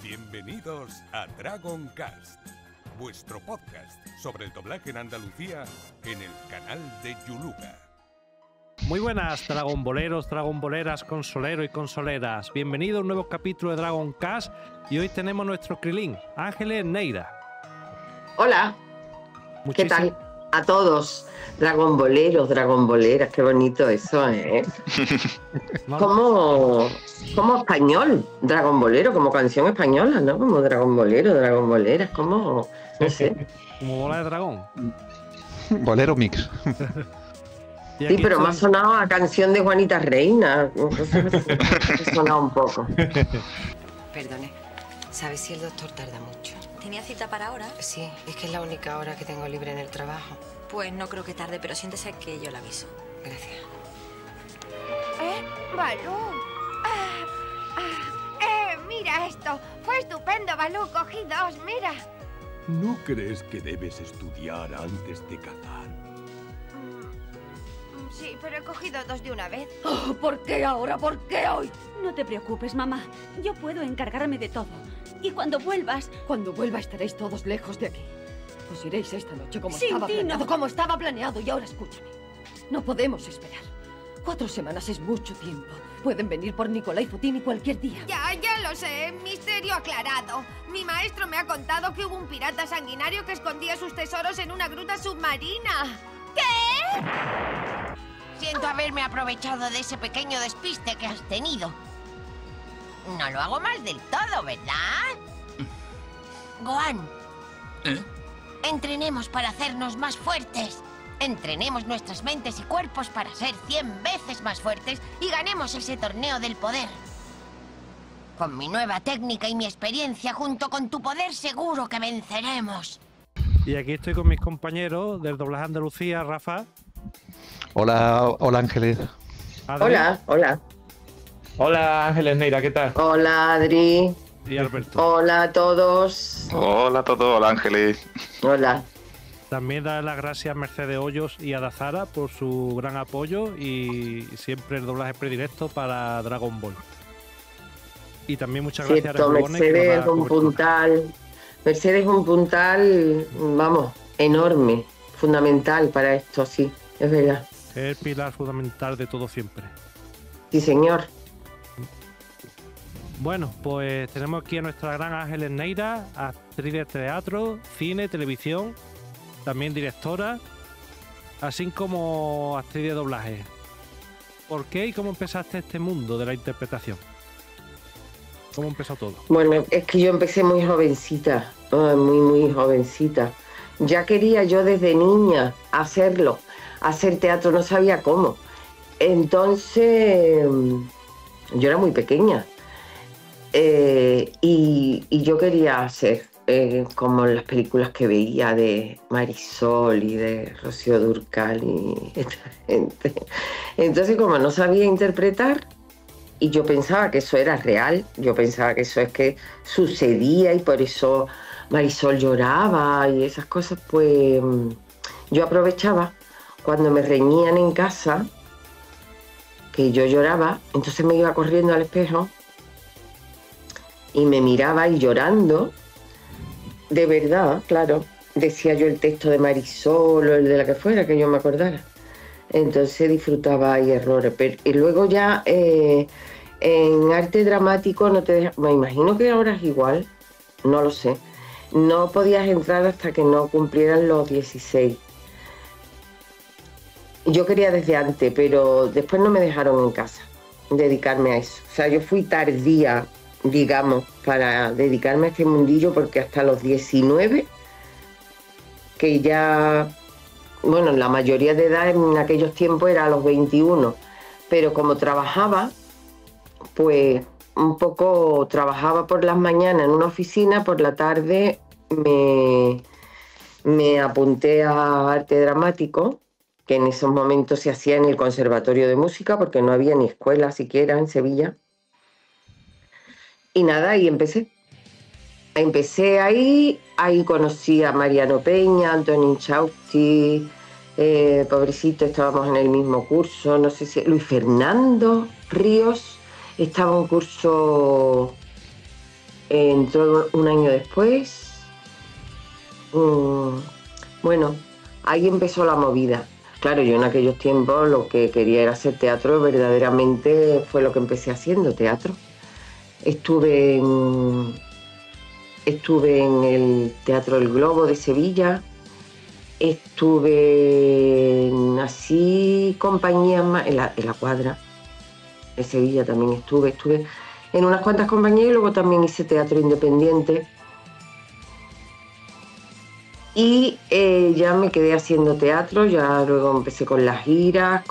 Bienvenidos a Dragon Cast, vuestro podcast sobre el doblaje en Andalucía en el canal de Yuluga. Muy buenas, dragonboleros, dragonboleras, consoleros y consoleras. Bienvenidos a un nuevo capítulo de Dragon Cast y hoy tenemos nuestro Krilin, Ángeles Neira. Hola, ¿qué tal a todos? Dragonboleros, dragonboleras, qué bonito eso, ¿eh? Como español, dragonbolero, como canción española, ¿no? Como dragonbolero, dragonboleras, como, no sé. Como bola de dragón. Bolero mix. Sí, pero me ha sonado a canción de Juanita Reina. Me ha sonado un poco. Perdone, ¿sabes si el doctor tarda mucho? ¿Tenía cita para ahora? Sí, es que es la única hora que tengo libre en el trabajo. Pues no creo que tarde, pero siéntese que yo le aviso. Gracias. Balú. Mira esto. Fue estupendo, Balú. Cogí 2, mira. ¿No crees que debes estudiar antes de cazar? Sí, pero he cogido 2 de una vez. Oh, ¿por qué ahora? ¿Por qué hoy? No te preocupes, mamá. Yo puedo encargarme de todo. Y cuando vuelva estaréis todos lejos de aquí. Os iréis esta noche como estaba planeado. Y ahora escúchame. No podemos esperar. 4 semanas es mucho tiempo. Pueden venir por Nicolai Fotini cualquier día. Ya lo sé. Misterio aclarado. Mi maestro me ha contado que hubo un pirata sanguinario que escondía sus tesoros en una gruta submarina. ¿Qué? Siento haberme aprovechado de ese pequeño despiste que has tenido. No lo hago mal del todo, ¿verdad? Gohan. Entrenemos para hacernos más fuertes. Entrenemos nuestras mentes y cuerpos para ser 100 veces más fuertes y ganemos ese torneo del poder. Con mi nueva técnica y mi experiencia junto con tu poder seguro que venceremos. Y aquí estoy con mis compañeros del doblaje Andalucía, Rafa. Hola Ángeles. Adri. Hola. Hola Ángeles Neira, ¿qué tal? Hola, Adri. Y Alberto. Hola a todos. Hola a todos, hola Ángeles. Hola. También dar las gracias a Mercedes Hoyos y a Dazara por su gran apoyo y siempre el doblaje predilecto para Dragon Ball. Y también muchas gracias Cierto, a Rebone, Mercedes es un puntal. Mercedes es un puntal, vamos, enorme, fundamental para esto, sí, es verdad. Es el pilar fundamental de todo siempre. Sí, señor. Bueno, pues tenemos aquí a nuestra gran Ángeles Neira, actriz de teatro, cine, televisión, también directora, así como actriz de doblaje. ¿Por qué y cómo empezaste este mundo de la interpretación? ¿Cómo empezó todo? Bueno, es que yo empecé muy jovencita, muy jovencita. Ya quería yo desde niña hacerlo, hacer teatro, no sabía cómo. Entonces, yo era muy pequeña y yo quería hacer como las películas que veía de Marisol y de Rocío Dúrcal y esta gente. Entonces, como no sabía interpretar, y yo pensaba que eso era real, yo pensaba que eso es que sucedía y por eso Marisol lloraba y esas cosas, pues yo aprovechaba cuando me reñían en casa, que yo lloraba, entonces me iba corriendo al espejo y me miraba y llorando, de verdad, claro, decía yo el texto de Marisol o el de la que fuera, que yo me acordara. Entonces disfrutaba y errores, y luego ya en arte dramático no te deja, me imagino que ahora es igual, no lo sé, no podías entrar hasta que no cumplieran los 16. Yo quería desde antes, pero después no me dejaron en casa dedicarme a eso. O sea, yo fui tardía, digamos, para dedicarme a este mundillo, porque hasta los 19, que ya, bueno, la mayoría de edad en aquellos tiempos era a los 21, pero como trabajaba, pues un poco trabajaba por las mañanas en una oficina, por la tarde me apunté a arte dramático, que en esos momentos se hacía en el Conservatorio de Música, porque no había ni escuela siquiera en Sevilla. Y nada, y empecé ahí conocí a Mariano Peña, Antonín Chausti, pobrecito, estábamos en el mismo curso, no sé si Luis Fernando Ríos estaba un curso en entró un año después. Bueno, ahí empezó la movida. Claro, yo en aquellos tiempos lo que quería era hacer teatro, verdaderamente fue lo que empecé haciendo, teatro. Estuve en el Teatro El Globo de Sevilla, estuve en así compañías más, en la Cuadra de Sevilla también estuve en unas cuantas compañías y luego también hice teatro independiente. Y ya me quedé haciendo teatro, ya luego empecé con las giras,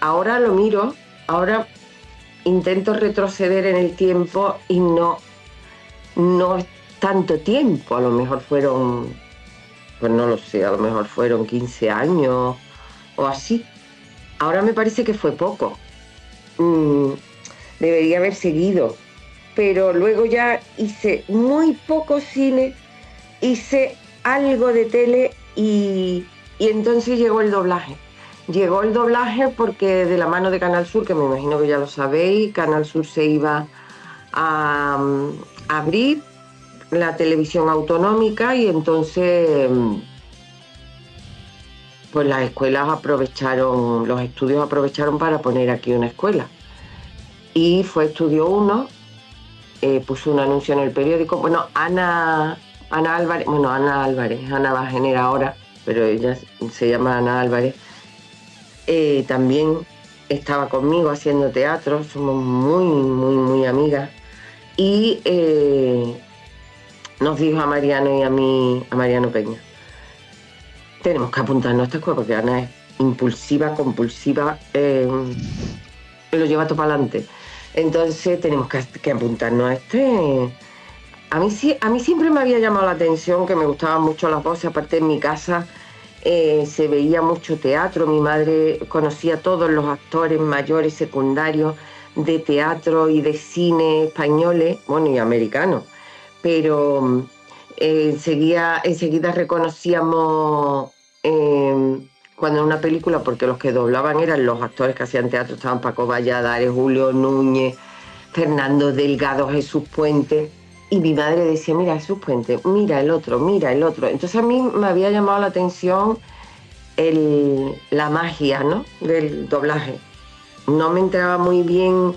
ahora lo miro, ahora intento retroceder en el tiempo y no es tanto tiempo, a lo mejor fueron, pues no lo sé, a lo mejor fueron 15 años o así. Ahora me parece que fue poco, debería haber seguido, pero luego ya hice muy poco cine, hice algo de tele y entonces llegó el doblaje. Llegó el doblaje porque de la mano de Canal Sur, que me imagino que ya lo sabéis, Canal Sur se iba a abrir la televisión autonómica y entonces pues las escuelas aprovecharon, los estudios aprovecharon para poner aquí una escuela. Y fue Estudio 1, puso un anuncio en el periódico. Bueno, Ana Álvarez, Ana Bajenera ahora, pero ella se llama Ana Álvarez, también estaba conmigo haciendo teatro, somos muy amigas. Y nos dijo a Mariano y a mí, a Mariano Peña, tenemos que apuntarnos a esta escuela porque Ana es impulsiva, compulsiva, lo lleva todo para adelante. Entonces tenemos que apuntarnos a este. A mí siempre me había llamado la atención que me gustaban mucho las voces, aparte en mi casa se veía mucho teatro, mi madre conocía a todos los actores mayores, secundarios de teatro y de cine españoles, bueno, y americanos, pero enseguida reconocíamos cuando en una película, porque los que doblaban eran los actores que hacían teatro, estaban Paco Valladares, Julio Núñez, Fernando Delgado, Jesús Puente, y mi madre decía, mira Jesús Puente, mira el otro. Entonces a mí me había llamado la atención la magia, ¿no?, del doblaje. No me entraba muy bien,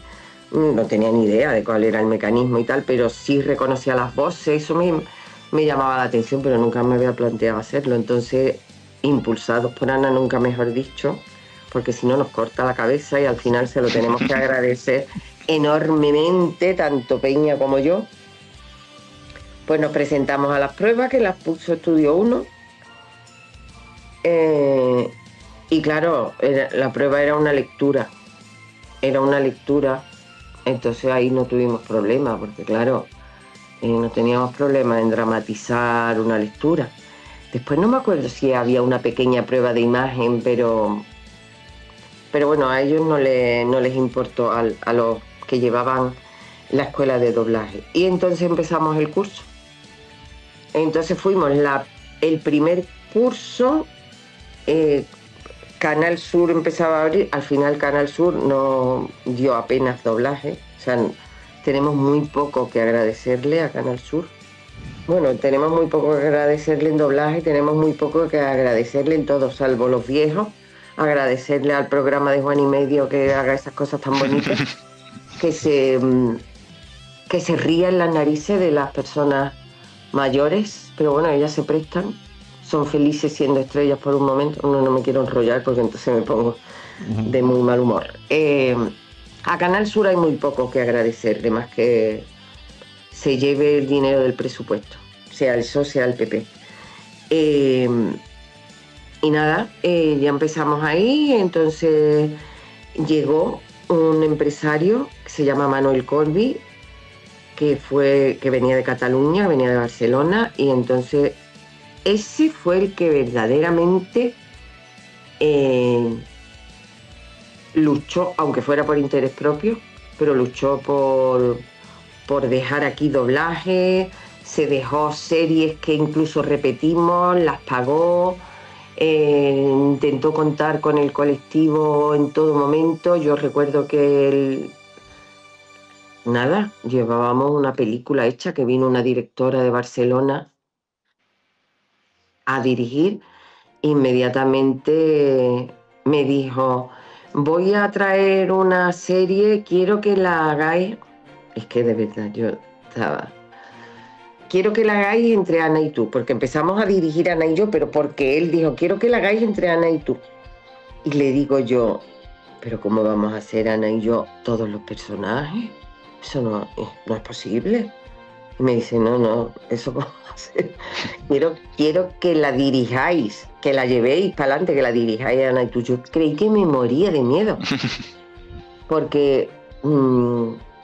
no tenía ni idea de cuál era el mecanismo y tal, pero sí reconocía las voces, eso me llamaba la atención, pero nunca me había planteado hacerlo. Entonces, impulsados por Ana, nunca mejor dicho, porque si no nos corta la cabeza y al final se lo tenemos que agradecer enormemente, tanto Peña como yo. Pues nos presentamos a las pruebas que las puso Estudio 1 y claro, la prueba era una lectura, entonces ahí no tuvimos problema, porque claro, no teníamos problema en dramatizar una lectura. Después no me acuerdo si había una pequeña prueba de imagen, pero bueno, a ellos no les importó, a los que llevaban la escuela de doblaje. Y entonces empezamos el curso. Entonces fuimos el primer curso, Canal Sur empezaba a abrir, al final Canal Sur no dio apenas doblaje, o sea, tenemos muy poco que agradecerle a Canal Sur. Bueno, tenemos muy poco que agradecerle en doblaje, tenemos muy poco que agradecerle en todo, salvo los viejos, agradecerle al programa de Juan y Medio que haga esas cosas tan bonitas, que se ría en las narices de las personas mayores, pero bueno, ellas se prestan, son felices siendo estrellas por un momento. No me quiero enrollar porque entonces me pongo de muy mal humor. A Canal Sur hay muy poco que agradecerle, más que se lleve el dinero del presupuesto, sea el PSOE, sea el PP. Y nada, ya empezamos ahí. Entonces llegó un empresario que se llama Manuel Colby, que venía de Cataluña, venía de Barcelona, y entonces ese fue el que verdaderamente luchó, aunque fuera por interés propio, pero luchó por dejar aquí doblaje, se dejó series que incluso repetimos, las pagó, intentó contar con el colectivo en todo momento. Yo recuerdo que llevábamos una película hecha, que vino una directora de Barcelona a dirigir. Inmediatamente me dijo: voy a traer una serie, quiero que la hagáis. Es que de verdad yo estaba... Quiero que la hagáis entre Ana y tú, porque empezamos a dirigir Ana y yo, pero porque él dijo: quiero que la hagáis entre Ana y tú. Y le digo yo: pero ¿cómo vamos a hacer Ana y yo todos los personajes? Eso no es posible. Y me dice: no, eso cómo va a ser. Quiero que la dirijáis, que la llevéis para adelante, que la dirijáis Ana y tú. Yo creí que me moría de miedo, porque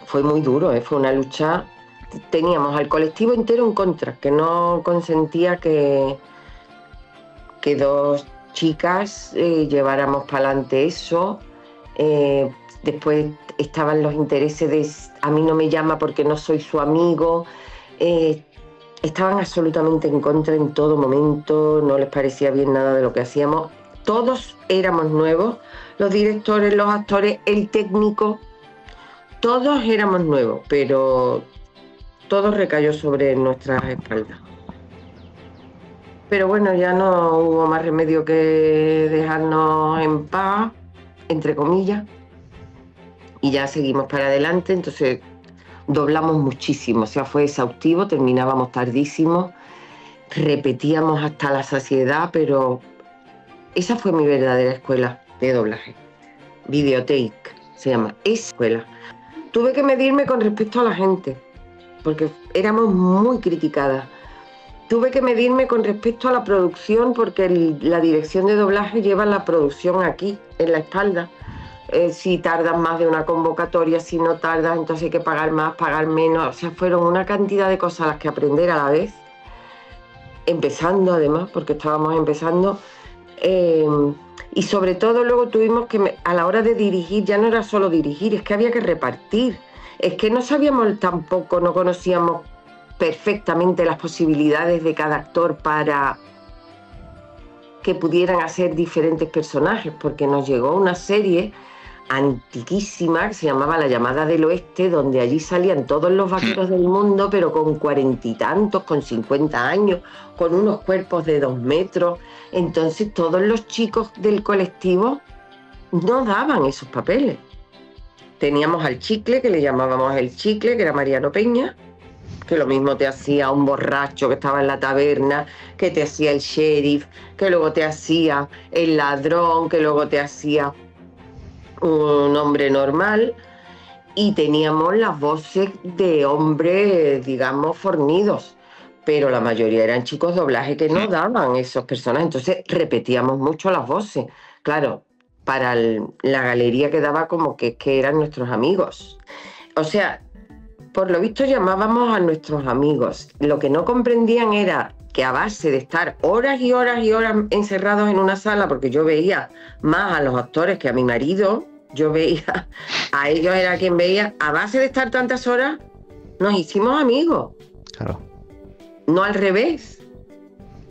fue muy duro, fue una lucha. Teníamos al colectivo entero en contra, que no consentía que dos chicas lleváramos para adelante eso. Después estaban los intereses de a mí no me llama porque no soy su amigo. Estaban absolutamente en contra en todo momento, no les parecía bien nada de lo que hacíamos. Todos éramos nuevos, los directores, los actores, el técnico, todos éramos nuevos, pero todo recayó sobre nuestras espaldas. Pero bueno, ya no hubo más remedio que dejarnos en paz, entre comillas, y ya seguimos para adelante. Entonces doblamos muchísimo, o sea, fue exhaustivo, terminábamos tardísimo, repetíamos hasta la saciedad, pero esa fue mi verdadera escuela de doblaje. Videotape se llama, escuela. Tuve que medirme con respecto a la gente, porque éramos muy criticadas. Tuve que medirme con respecto a la producción, porque la dirección de doblaje lleva la producción aquí, en la espalda. Si tardas más de una convocatoria, si no tardas, entonces hay que pagar más, pagar menos. O sea, fueron una cantidad de cosas a las que aprender a la vez, empezando además, porque estábamos empezando. Y sobre todo luego tuvimos que, a la hora de dirigir, ya no era solo dirigir, es que había que repartir. Es que no sabíamos tampoco, no conocíamos perfectamente las posibilidades de cada actor para que pudieran hacer diferentes personajes, porque nos llegó una serie antiquísima que se llamaba La Llamada del Oeste, donde allí salían todos los vaqueros del mundo, pero con 40 y tantos, con 50 años, con unos cuerpos de 2 metros. Entonces todos los chicos del colectivo no daban esos papeles. Teníamos al Chicle, que le llamábamos el Chicle, que era Mariano Peña, que lo mismo te hacía un borracho que estaba en la taberna, que te hacía el sheriff, que luego te hacía el ladrón, que luego te hacía un hombre normal. Y teníamos las voces de hombres, digamos, fornidos, pero la mayoría eran chicos doblaje que no daban esos personajes. Entonces repetíamos mucho las voces. Claro, para la galería quedaba como que eran nuestros amigos. O sea, por lo visto llamábamos a nuestros amigos. Lo que no comprendían era que a base de estar horas y horas y horas encerrados en una sala, porque yo veía más a los actores que a mi marido, yo veía, a ellos era quien veía, a base de estar tantas horas, nos hicimos amigos. Claro. No al revés.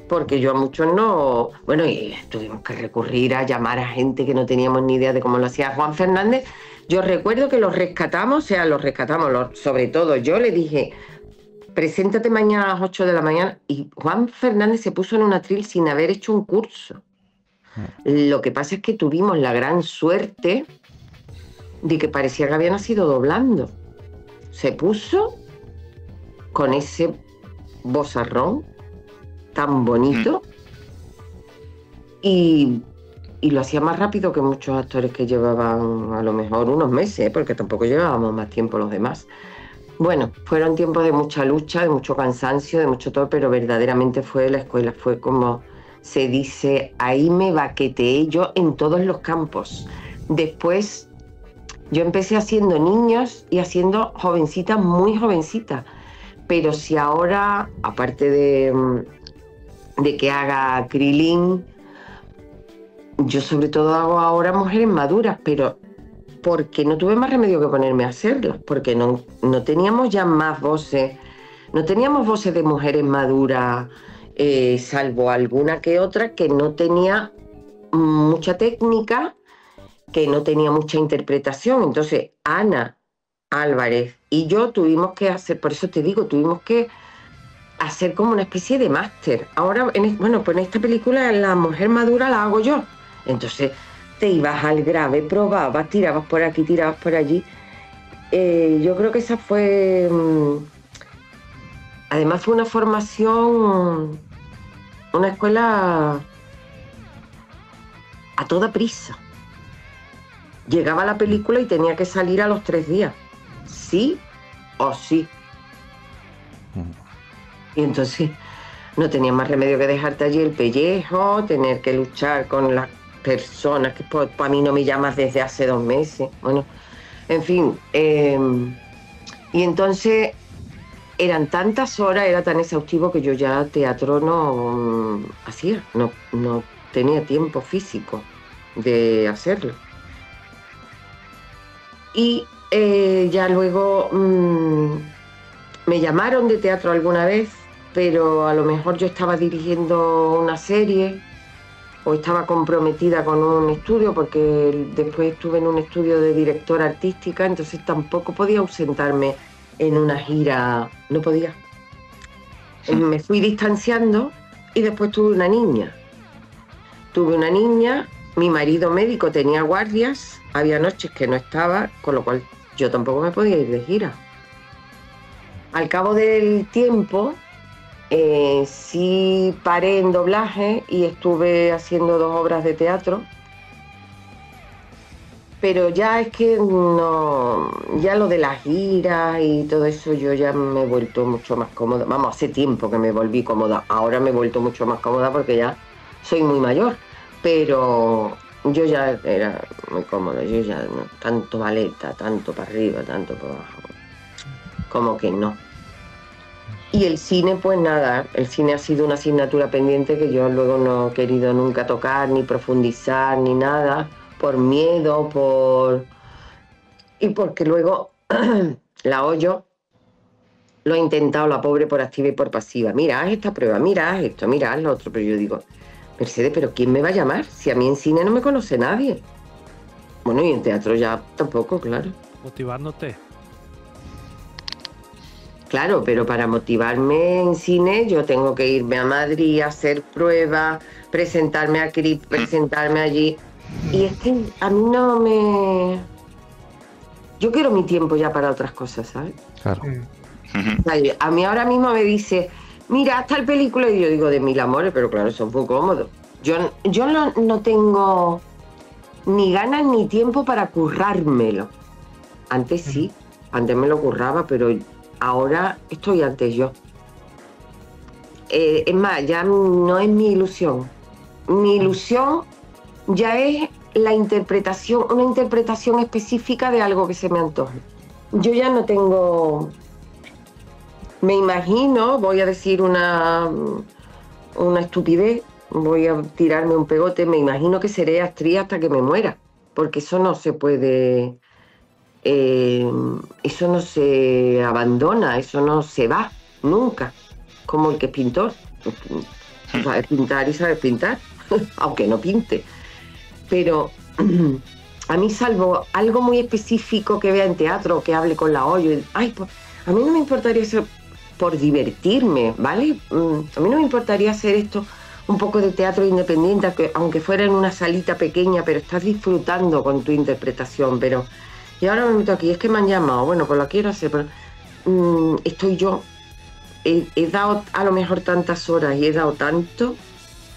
Porque yo a muchos no... Bueno, y tuvimos que recurrir a llamar a gente que no teníamos ni idea de cómo lo hacía Juan Fernández. Yo recuerdo que los rescatamos, sobre todo yo le dije: preséntate mañana a las 8 de la mañana. Y Juan Fernández se puso en un atril sin haber hecho un curso. Lo que pasa es que tuvimos la gran suerte de que parecía que había nacido doblando. Se puso con ese vozarrón tan bonito y lo hacía más rápido que muchos actores que llevaban a lo mejor unos meses, porque tampoco llevábamos más tiempo los demás. Bueno, fueron tiempos de mucha lucha, de mucho cansancio, de mucho todo, pero verdaderamente fue la escuela, fue como se dice, ahí me baqueteé yo en todos los campos. Después yo empecé haciendo niños y haciendo jovencitas, muy jovencitas, pero si ahora, aparte de que haga Krilin, yo sobre todo hago ahora mujeres maduras, pero porque no tuve más remedio que ponerme a hacerlas, porque no teníamos ya más voces, no teníamos voces de mujeres maduras salvo alguna que otra que no tenía mucha técnica, que no tenía mucha interpretación. Entonces Ana Álvarez y yo tuvimos que hacer, por eso te digo, tuvimos que hacer como una especie de máster. Ahora, bueno, pues en esta película la mujer madura la hago yo. Entonces te ibas al grave, probabas, tirabas por aquí, tirabas por allí. Yo creo que esa fue... además fue una formación, una escuela a toda prisa. Llegaba la película y tenía que salir a los 3 días. Sí o sí. Y entonces no tenía más remedio que dejarte allí el pellejo, tener que luchar con las personas que para mí no me llamas desde hace 2 meses. Bueno, en fin. Y entonces eran tantas horas, era tan exhaustivo que yo ya teatro no hacía, no tenía tiempo físico de hacerlo. Y ya luego me llamaron de teatro alguna vez, pero a lo mejor yo estaba dirigiendo una serie o estaba comprometida con un estudio, porque después estuve en un estudio de directora artística, entonces tampoco podía ausentarme en una gira, no podía. Me fui distanciando y después tuve una niña. Mi marido médico tenía guardias, había noches que no estaba, con lo cual yo tampoco me podía ir de gira. Al cabo del tiempo, sí paré en doblaje y estuve haciendo 2 obras de teatro, pero ya es que no, ya lo de las giras y todo eso yo ya me he vuelto mucho más cómoda. Vamos, hace tiempo que me volví cómoda, ahora me he vuelto mucho más cómoda porque ya soy muy mayor, pero yo ya era muy cómoda, yo ya no, tanto baleta, tanto para arriba, tanto para abajo, como que no. Y el cine, pues nada, el cine ha sido una asignatura pendiente que yo luego no he querido nunca tocar, ni profundizar, ni nada, por miedo, y porque luego la Ollo lo ha intentado, la pobre, por activa y por pasiva. Mira, haz esta prueba, mira, haz esto, mira, haz lo otro. Pero yo digo, Mercedes, ¿pero quién me va a llamar? Si a mí en cine no me conoce nadie. Bueno, y en teatro ya tampoco, claro. Motivándote. Claro, pero para motivarme en cine yo tengo que irme a Madrid, hacer pruebas, presentarme a CRIP, presentarme allí. Y es que a mí no me... Yo quiero mi tiempo ya para otras cosas, ¿sabes? Claro. O sea, a mí ahora mismo me dice, mira, hasta el película, y yo digo, de 1000 amores, pero claro, eso es muy cómodo. Yo no tengo ni ganas ni tiempo para currármelo. Antes sí, antes me lo curraba, pero ahora estoy antes yo. Es más, ya no es mi ilusión. Mi ilusión ya es la interpretación, una interpretación específica de algo que se me antoje. Yo ya no tengo... Me imagino, voy a decir una estupidez, voy a tirarme un pegote, me imagino que seré actriz hasta que me muera, porque eso no se puede... eso no se abandona, eso no se va, nunca, como el que es pintor. Sabes pintar y sabes pintar, aunque no pinte. Pero a mí, salvo algo muy específico que vea en teatro, que hable con la Ollo, pues, a mí no me importaría eso por divertirme, ¿vale? A mí no me importaría hacer esto, un poco de teatro independiente, aunque fuera en una salita pequeña, pero estás disfrutando con tu interpretación. Pero y ahora me meto aquí, es que me han llamado, bueno, pues lo quiero hacer, pero estoy yo. He dado a lo mejor tantas horas y he dado tanto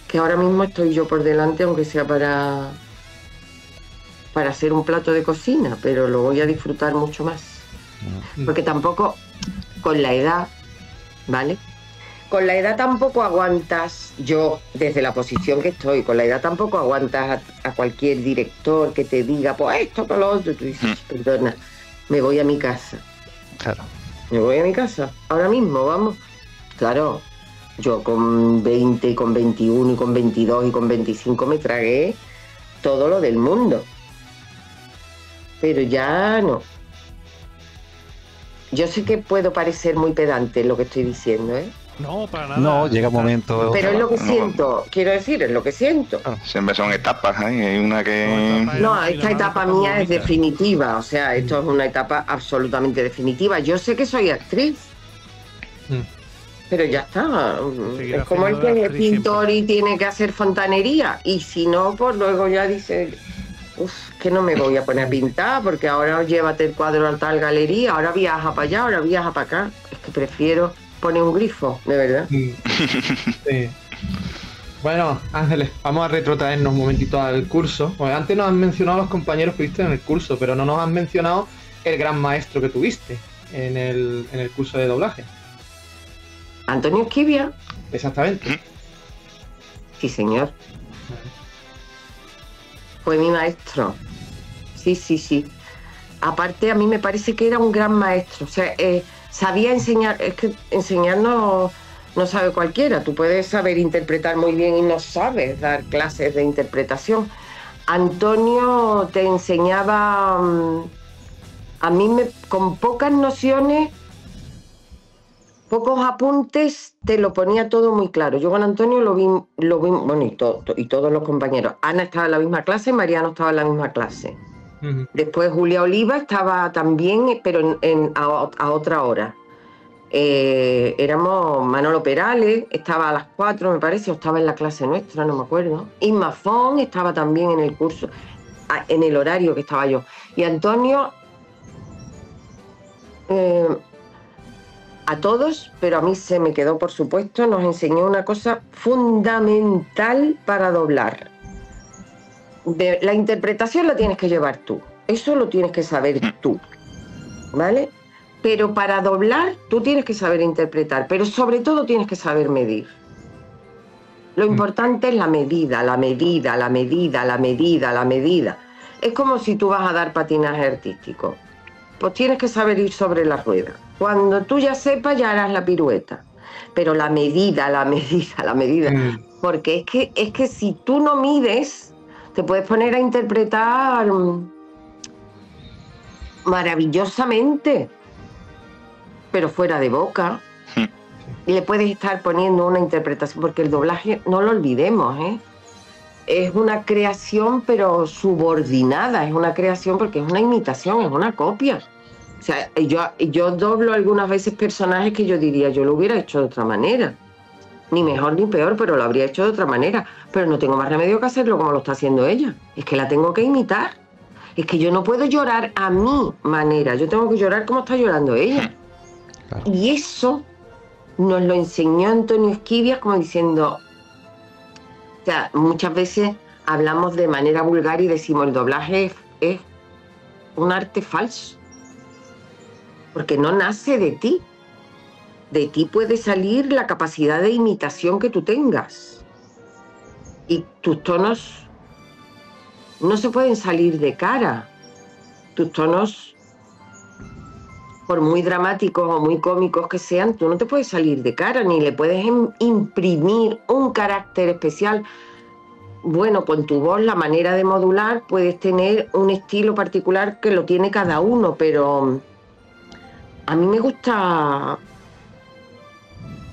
que ahora mismo estoy yo por delante, aunque sea para hacer un plato de cocina, pero lo voy a disfrutar mucho más. Porque tampoco, con la edad, ¿vale? Con la edad tampoco aguantas, yo desde la posición que estoy, con la edad tampoco aguantas a cualquier director que te diga, pues esto, que lo otro, y tú dices, perdona, me voy a mi casa. Claro. Me voy a mi casa, ahora mismo, vamos. Claro, yo con 20, y con 21, y con 22, y con 25 me tragué todo lo del mundo. Pero ya no. Yo sé que puedo parecer muy pedante en lo que estoy diciendo, ¿eh? No, para nada. No, llega un momento... Pero es lo que no, siento, quiero decir, es lo que siento. Siempre son etapas, ¿eh? Hay una que... No, esta etapa mía es definitiva, o sea, esto es una etapa absolutamente definitiva. Yo sé que soy actriz, pero ya está. Es como el que es pintor y tiene que hacer fontanería, y si no, pues luego ya dice, que no me voy a poner a pintar, porque ahora llévate el cuadro a tal galería, ahora viaja para allá, ahora viaja para acá. Es que prefiero poner un grifo, de verdad. Sí. Bueno, Ángeles, vamos a retrotraernos un momentito al curso. Bueno, antes nos han mencionado los compañeros que viste en el curso, pero no nos han mencionado el gran maestro que tuviste en el curso de doblaje. Antonio Esquivia. Exactamente. Sí, señor. Fue mi maestro. Sí. Aparte, a mí me parece que era un gran maestro. O sea, sabía enseñar. Es que enseñar no sabe cualquiera. Tú puedes saber interpretar muy bien y no sabes dar clases de interpretación. Antonio te enseñaba, a mí con pocas nociones, pocos apuntes, te lo ponía todo muy claro. Yo con Antonio lo vi bueno, y todos los compañeros. Ana estaba en la misma clase, Mariano estaba en la misma clase. Después Julia Oliva estaba también, pero a otra hora. Éramos Manolo Perales, estaba a las 4, me parece, o estaba en la clase nuestra, no me acuerdo. Isma Fon estaba también en el curso, en el horario que estaba yo. Y Antonio, a todos, pero a mí se me quedó, por supuesto, nos enseñó una cosa fundamental para doblar. La interpretación la tienes que llevar tú, eso lo tienes que saber tú, ¿vale? Pero para doblar tú tienes que saber interpretar, pero sobre todo tienes que saber medir. Lo importante es la medida. Es como si tú vas a dar patinaje artístico. Pues tienes que saber ir sobre la rueda. Cuando tú ya sepas, ya harás la pirueta. Pero la medida. Porque es que si tú no mides, te puedes poner a interpretar maravillosamente, pero fuera de boca. Y le puedes estar poniendo una interpretación, porque el doblaje, no lo olvidemos, es una creación, pero subordinada. Es una creación porque es una imitación, es una copia. O sea, yo doblo algunas veces personajes que yo diría, yo lo hubiera hecho de otra manera. Ni mejor ni peor, pero lo habría hecho de otra manera. Pero no tengo más remedio que hacerlo como lo está haciendo ella. Es que la tengo que imitar. Es que yo no puedo llorar a mi manera. Yo tengo que llorar como está llorando ella. Claro. Y eso nos lo enseñó Antonio Esquivia, como diciendo... O sea, muchas veces hablamos de manera vulgar y decimos el doblaje es un arte falso. Porque no nace de ti. De ti puede salir la capacidad de imitación que tú tengas. Y tus tonos no se pueden salir de cara. Tus tonos, por muy dramáticos o muy cómicos que sean, tú no te puedes salir de cara, ni le puedes imprimir un carácter especial. Bueno, con tu voz, la manera de modular, puedes tener un estilo particular que lo tiene cada uno, pero a mí me gusta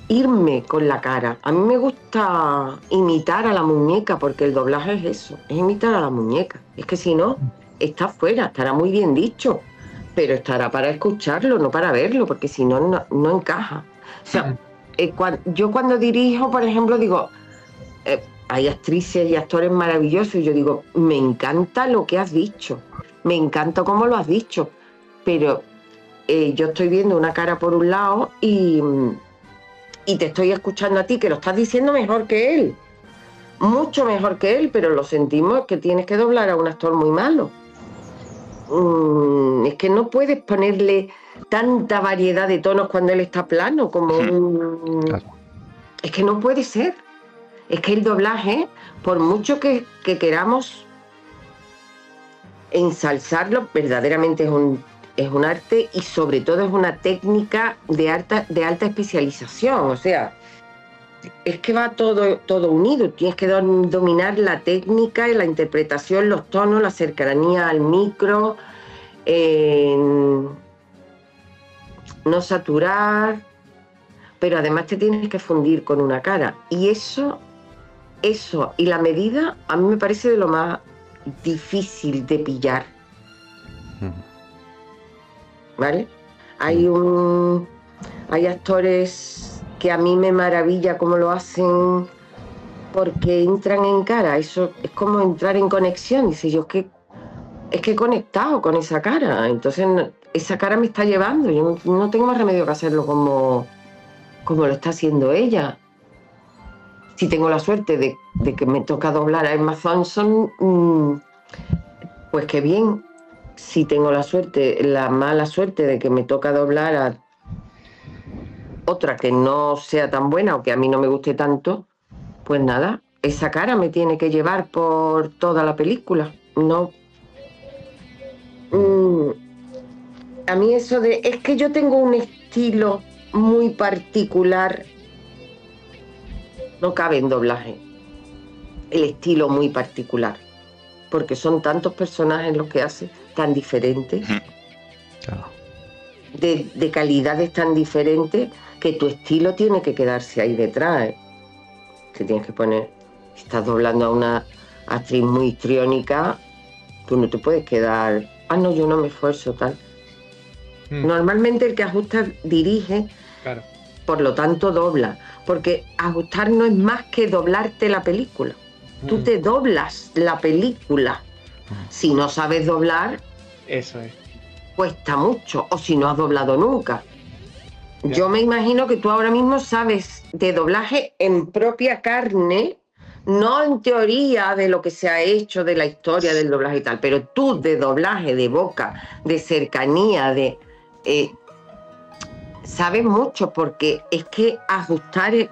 irme con la cara. A mí me gusta imitar a la muñeca, porque el doblaje es eso, es imitar a la muñeca. Es que si no, está fuera, estará muy bien dicho, pero estará para escucharlo, no para verlo, porque si no, no encaja. O sea, yo cuando dirijo, por ejemplo, digo, hay actrices y actores maravillosos, y yo digo, me encanta lo que has dicho, me encanta cómo lo has dicho, pero yo estoy viendo una cara por un lado y te estoy escuchando a ti, que lo estás diciendo mejor que él, mucho mejor que él, pero lo sentimos, que tienes que doblar a un actor muy malo. Es que no puedes ponerle tanta variedad de tonos cuando él está plano, como claro. Es que no puede ser. Es que el doblaje, por mucho que queramos ensalzarlo, verdaderamente es un arte, y sobre todo es una técnica de alta especialización. O sea, es que va todo unido. Tienes que dominar la técnica y la interpretación, los tonos, la cercanía al micro, no saturar, pero además te tienes que fundir con una cara. Y eso y la medida a mí me parece de lo más difícil de pillar. ¿Vale? Hay actores que a mí me maravilla cómo lo hacen, porque entran en cara. Eso es como entrar en conexión. Dice, yo es que he conectado con esa cara. Entonces esa cara me está llevando. Yo no tengo más remedio que hacerlo como lo está haciendo ella. Si tengo la suerte de que me toca doblar a Emma Thompson, pues qué bien. Si tengo la mala suerte de que me toca doblar a otra que no sea tan buena o que a mí no me guste tanto, pues nada, esa cara me tiene que llevar por toda la película. No. A mí eso es que yo tengo un estilo muy particular, no cabe en doblaje, el estilo muy particular, porque son tantos personajes los que hace, tan diferentes, Claro. de calidades tan diferentes, que tu estilo tiene que quedarse ahí detrás. Te tienes que poner, si estás doblando a una actriz muy histriónica, tú no te puedes quedar, no, yo no me esfuerzo, tal. Normalmente el que ajusta dirige, Claro. por lo tanto dobla, porque ajustar no es más que doblarte la película. Tú te doblas la película. Si no sabes doblar, Eso es. cuesta mucho, o si no has doblado nunca. Ya. Yo me imagino que tú ahora mismo sabes de doblaje en propia carne, no en teoría de lo que se ha hecho, de la historia del doblaje y tal, pero tú de doblaje, de boca, de cercanía, sabes mucho, porque es que ajustar es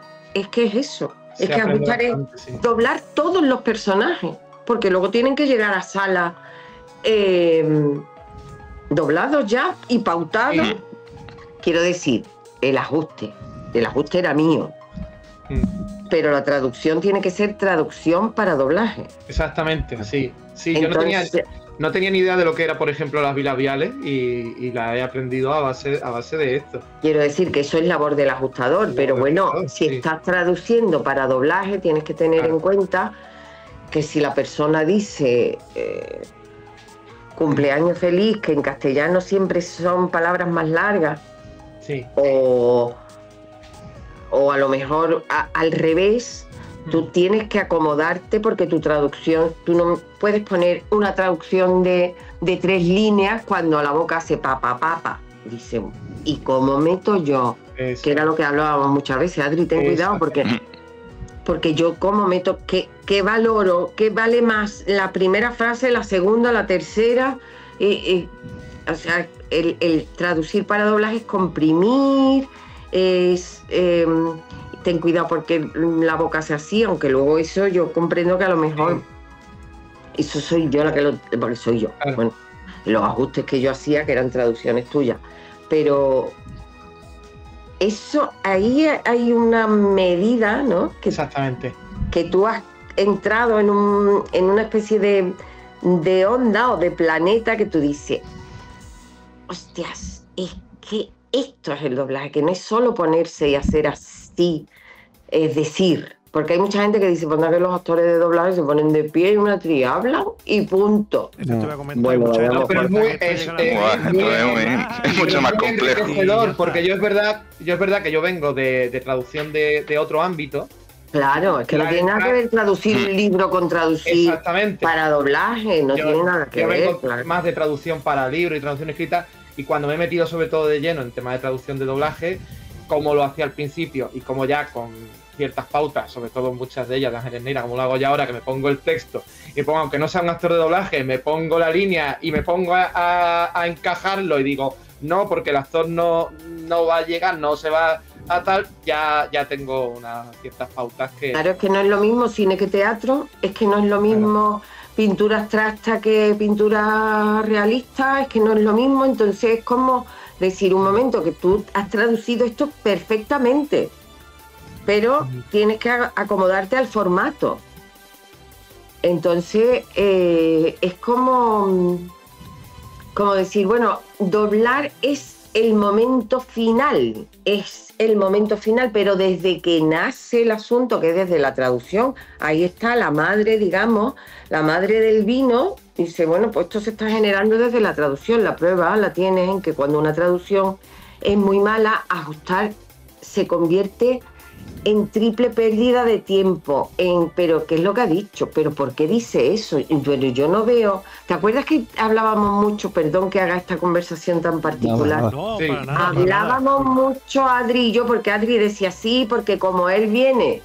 eso. Se Es que aprende ajustar bastante, es sí. doblar todos los personajes, porque luego tienen que llegar a sala doblados ya y pautados. Sí. Quiero decir, el ajuste era mío, pero la traducción tiene que ser traducción para doblaje. Exactamente, sí. Sí, Entonces, yo no tenía ni idea de lo que era, por ejemplo, las bilabiales y la he aprendido a base de esto. quiero decir que eso es labor del ajustador, pero bueno, si estás traduciendo para doblaje, tienes que tener en cuenta que si la persona dice cumpleaños feliz, que en castellano siempre son palabras más largas, Sí. o a lo mejor al revés, tú tienes que acomodarte, porque tu traducción, tú no puedes poner una traducción de 3 líneas cuando la boca hace papa. Dice, ¿y cómo meto yo? Eso. Que era lo que hablábamos muchas veces. Adri, ten cuidado, porque yo cómo meto, ¿qué valoro? ¿Qué vale más? La primera frase, la segunda, la tercera. O sea, el traducir para doblaje es comprimir, ten cuidado porque la boca se así, aunque luego eso yo comprendo que a lo mejor eso soy yo la que porque soy yo. Claro. Bueno, los ajustes que yo hacía, que eran traducciones tuyas, pero eso, ahí hay una medida, ¿no? Exactamente. Que tú has entrado en una especie de onda o de planeta que tú dices, hostias, es que esto es el doblaje, que no es solo ponerse y hacer así, es decir, porque hay mucha gente que dice, pues nada, que los actores de doblaje se ponen de pie y una actriz hablan y punto. Esto te voy a comentar. Bueno, mucha gente no, pero corta es que esto llega a la- es mucho más complejo. Enriquecedor, porque yo es verdad que yo vengo de traducción de otro ámbito. Claro, es que no tiene nada que ver traducir un libro con traducir Exactamente. para doblaje, no tiene nada que yo ver. vengo Claro. más de traducción para libro y traducción escrita, y cuando me he metido sobre todo de lleno en temas de traducción de doblaje, como lo hacía al principio y como ya con ciertas pautas, sobre todo muchas de ellas de Ángeles Neira, como lo hago ya ahora, que me pongo el texto y pongo, aunque no sea un actor de doblaje, me pongo la línea y me pongo a encajarlo y digo, no, porque el actor no va a llegar, no se va a tal, ya tengo unas ciertas pautas que... Claro, es que no es lo mismo cine que teatro, es que no es lo mismo pintura abstracta que pintura realista, es que no es lo mismo, entonces es como decir, un momento, que tú has traducido esto perfectamente, pero tienes que acomodarte al formato. Entonces es como decir, bueno, doblar es el momento final, pero desde que nace el asunto, que es desde la traducción, ahí está la madre, digamos, la madre del vino, dice, bueno, pues esto se está generando desde la traducción. La prueba la tienes en que cuando una traducción es muy mala, ajustar se convierte en triple pérdida de tiempo. Pero ¿qué es lo que ha dicho? ¿Pero por qué dice eso? Pero yo no veo... ¿Te acuerdas que hablábamos mucho, perdón que haga esta conversación tan particular? No, Sí. para nada. Hablábamos mucho, Adri y yo, porque Adri decía sí, porque como él viene,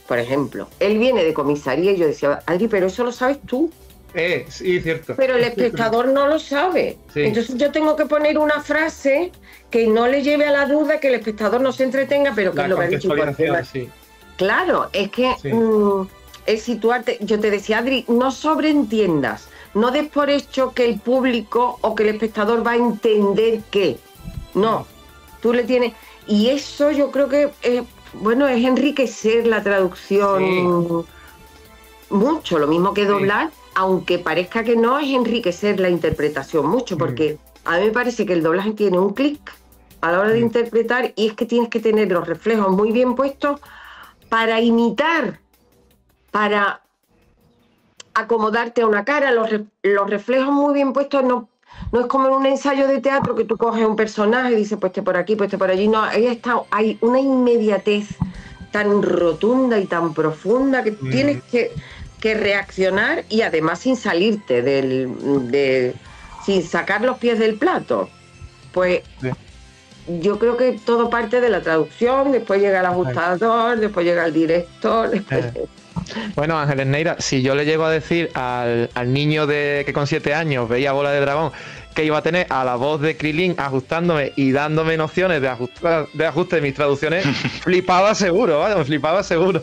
por ejemplo, él viene de comisaría y yo decía, Adri, pero eso lo sabes tú. Sí, cierto. Pero el espectador no lo sabe. Sí. Entonces yo tengo que poner una frase que no le lleve a la duda, que el espectador no se entretenga, pero que La es lo que ha dicho. contextualización, sí. Claro, es que Sí. es situarte. Yo te decía, Adri, no sobreentiendas, no des por hecho que el público o que el espectador va a entender qué. No, tú le tienes... Y eso yo creo que, bueno, es enriquecer la traducción mucho, lo mismo que doblar, aunque parezca que no, es enriquecer la interpretación mucho, porque a mí me parece que el doblaje tiene un clic a la hora de interpretar, y es que tienes que tener los reflejos muy bien puestos para imitar, para acomodarte a una cara, los reflejos muy bien puestos. No es como en un ensayo de teatro que tú coges un personaje y dices, pues este por aquí, pues este por allí. No, hay una inmediatez tan rotunda y tan profunda que tienes que reaccionar, y además sin salirte sin sacar los pies del plato. Pues yo creo que todo parte de la traducción, después llega el ajustador, después llega el director, después... Bueno, Ángeles Neira, si yo le llego a decir al niño que con 7 años veía Bola de Dragón que iba a tener a la voz de Krilin ajustándome y dándome nociones de ajuste de mis traducciones, flipaba seguro, ¿vale? Me flipaba seguro.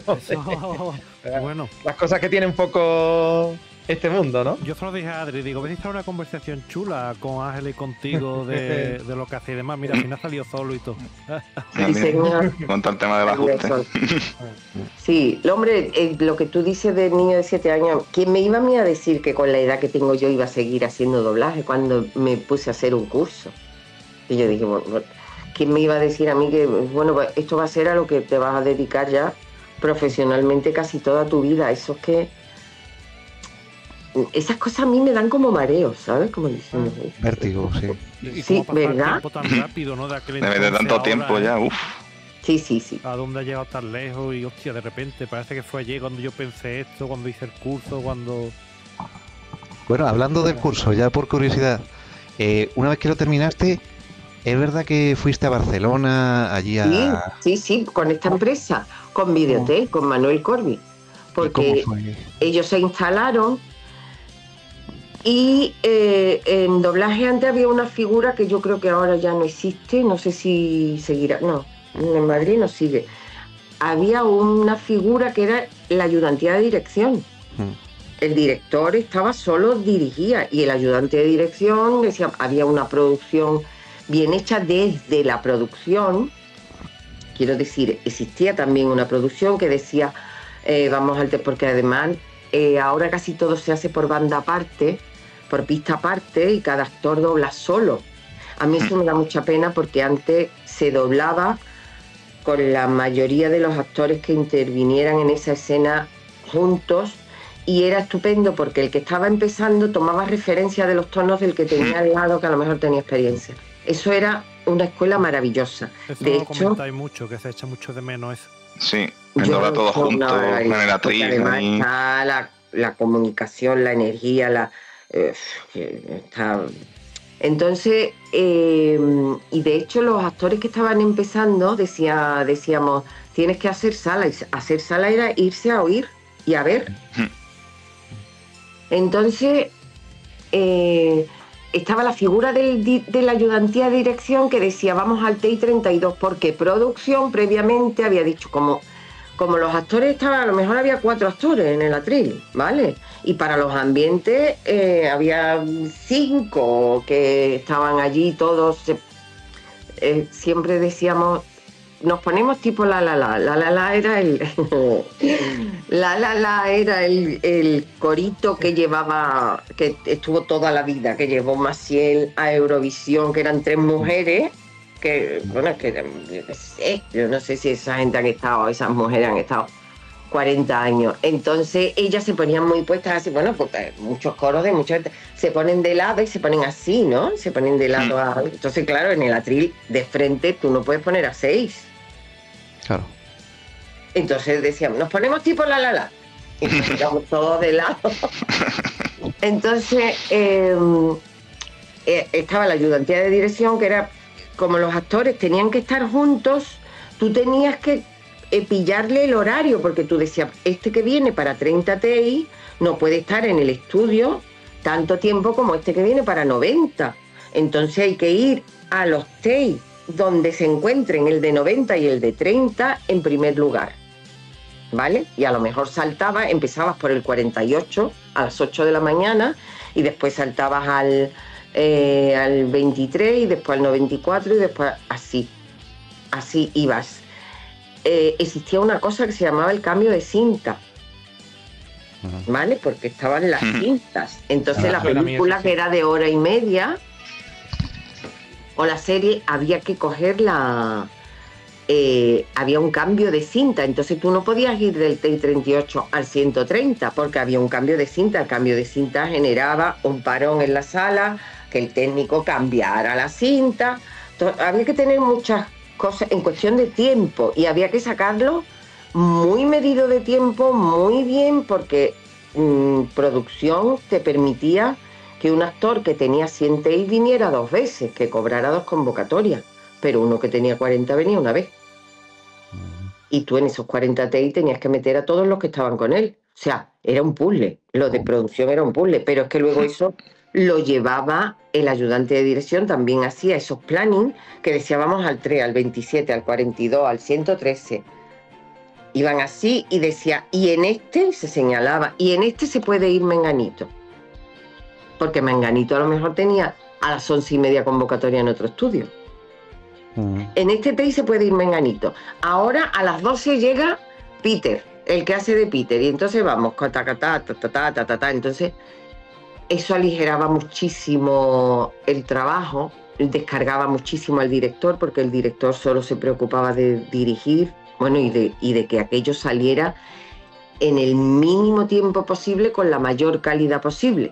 Bueno, Las cosas que tiene un poco este mundo, ¿no? yo solo dije a Adri, digo, ves a estar una conversación chula con Ángel y contigo de lo que hace y demás. Mira, al final salió solo y todo. Sí, señor. Con todo el tema del ajuste. Sí, hombre, lo que tú dices del niño de 7 años, ¿quién me iba a mí a decir que con la edad que tengo yo iba a seguir haciendo doblaje cuando me puse a hacer un curso? Y yo dije, bueno, ¿quién me iba a decir a mí que, bueno, pues esto va a ser a lo que te vas a dedicar ya profesionalmente casi toda tu vida? Eso es que... Esas cosas a mí me dan como mareos, ¿sabes? Como diciendo... Vértigo, sí. Y Sí, cómo pasa el ¿verdad? tiempo tan rápido, ¿no? De aquel Debe de entonces tanto ahora, tiempo ya, uff. Sí. ¿A dónde ha llegado tan lejos? Y hostia, de repente, parece que fue ayer cuando yo pensé esto, cuando hice el curso, cuando... Bueno, hablando del curso, ya por curiosidad, una vez que lo terminaste, ¿es verdad que fuiste a Barcelona, allí a...? Sí, con esta empresa, con Videotel, con Manuel Corbi, porque ellos se instalaron y en doblaje antes había una figura que yo creo que ahora ya no existe, no sé si seguirá, no, en Madrid no sigue. Había una figura que era la ayudantía de dirección. El director estaba solo, dirigía, y el ayudante de dirección decía, había una producción bien hecha desde la producción. Quiero decir, existía también una producción que decía, porque además ahora casi todo se hace por banda aparte, por pista aparte, y cada actor dobla solo. A mí eso me da mucha pena, porque antes se doblaba con la mayoría de los actores que intervinieran en esa escena juntos, y era estupendo porque el que estaba empezando tomaba referencia de los tonos del que tenía al lado, que a lo mejor tenía experiencia. Eso era una escuela maravillosa. Eso De lo hecho, comentáis mucho, que se echa mucho de menos eso. Sí, dobla todo junto, con el atril. Además ahí. está la comunicación, la energía, está... Entonces, y de hecho los actores que estaban empezando decíamos, tienes que hacer sala, y hacer sala era irse a oír y a ver. Entonces, estaba la figura de la ayudantía de dirección que decía, vamos al TI 32, porque producción previamente había dicho, como los actores estaban, a lo mejor había 4 actores en el atril, ¿vale? Y para los ambientes había 5 que estaban allí, todos. Siempre decíamos, nos ponemos tipo la era el corito que llevaba, que estuvo toda la vida, que llevó Maciel a Eurovisión, que eran 3 mujeres que, bueno, es que yo no sé si esa gente han estado, esas mujeres han estado 40 años. Entonces ellas se ponían muy puestas así, bueno, pues muchos coros de mucha gente se ponen de lado y se ponen así, ¿no? Se ponen de lado. Entonces, claro, en el atril de frente tú no puedes poner a 6. Claro. Entonces decíamos, nos ponemos tipo la. Y nos quedamos todos de lado. Entonces estaba la ayudantía de dirección, que era como los actores tenían que estar juntos, tú tenías que pillarle el horario, porque tú decías, este que viene para 30 TI no puede estar en el estudio tanto tiempo como este que viene para 90. Entonces hay que ir a los TI donde se encuentren el de 90 y el de 30 en primer lugar, ¿vale? Y a lo mejor empezabas por el 48 a las 8 de la mañana y después saltabas al 23 y después al 94 y después así ibas. Existía una cosa que se llamaba el cambio de cinta, ¿vale? Porque estaban las cintas. Entonces la película, que era de hora y media, o la serie, había que cogerla. Había un cambio de cinta, entonces tú no podías ir del TI-38 al 130 porque había un cambio de cinta. El cambio de cinta generaba un parón en la sala, que el técnico cambiara la cinta. Entonces, había que tener muchas cosas en cuestión de tiempo y había que sacarlo muy medido de tiempo, muy bien, porque producción te permitía que un actor que tenía 100 TI viniera 2 veces, que cobrara 2 convocatorias, pero uno que tenía 40 venía una vez. Y tú en esos 40 TI tenías que meter a todos los que estaban con él. O sea, era un puzzle. Lo de producción era un puzzle, pero es que luego eso lo llevaba el ayudante de dirección, también hacía esos planning que decía vamos al 3, al 27, al 42, al 113. Iban así y decía, y en este se señalaba, y en este se puede ir Menganito. Porque Menganito a lo mejor tenía a las 11:30 convocatoria en otro estudio. En este TI se puede ir Menganito. Ahora a las 12 llega Peter, el que hace de Peter, y entonces vamos, entonces eso aligeraba muchísimo el trabajo, descargaba muchísimo al director, porque el director solo se preocupaba de dirigir, bueno, y de que aquello saliera en el mínimo tiempo posible, con la mayor calidad posible.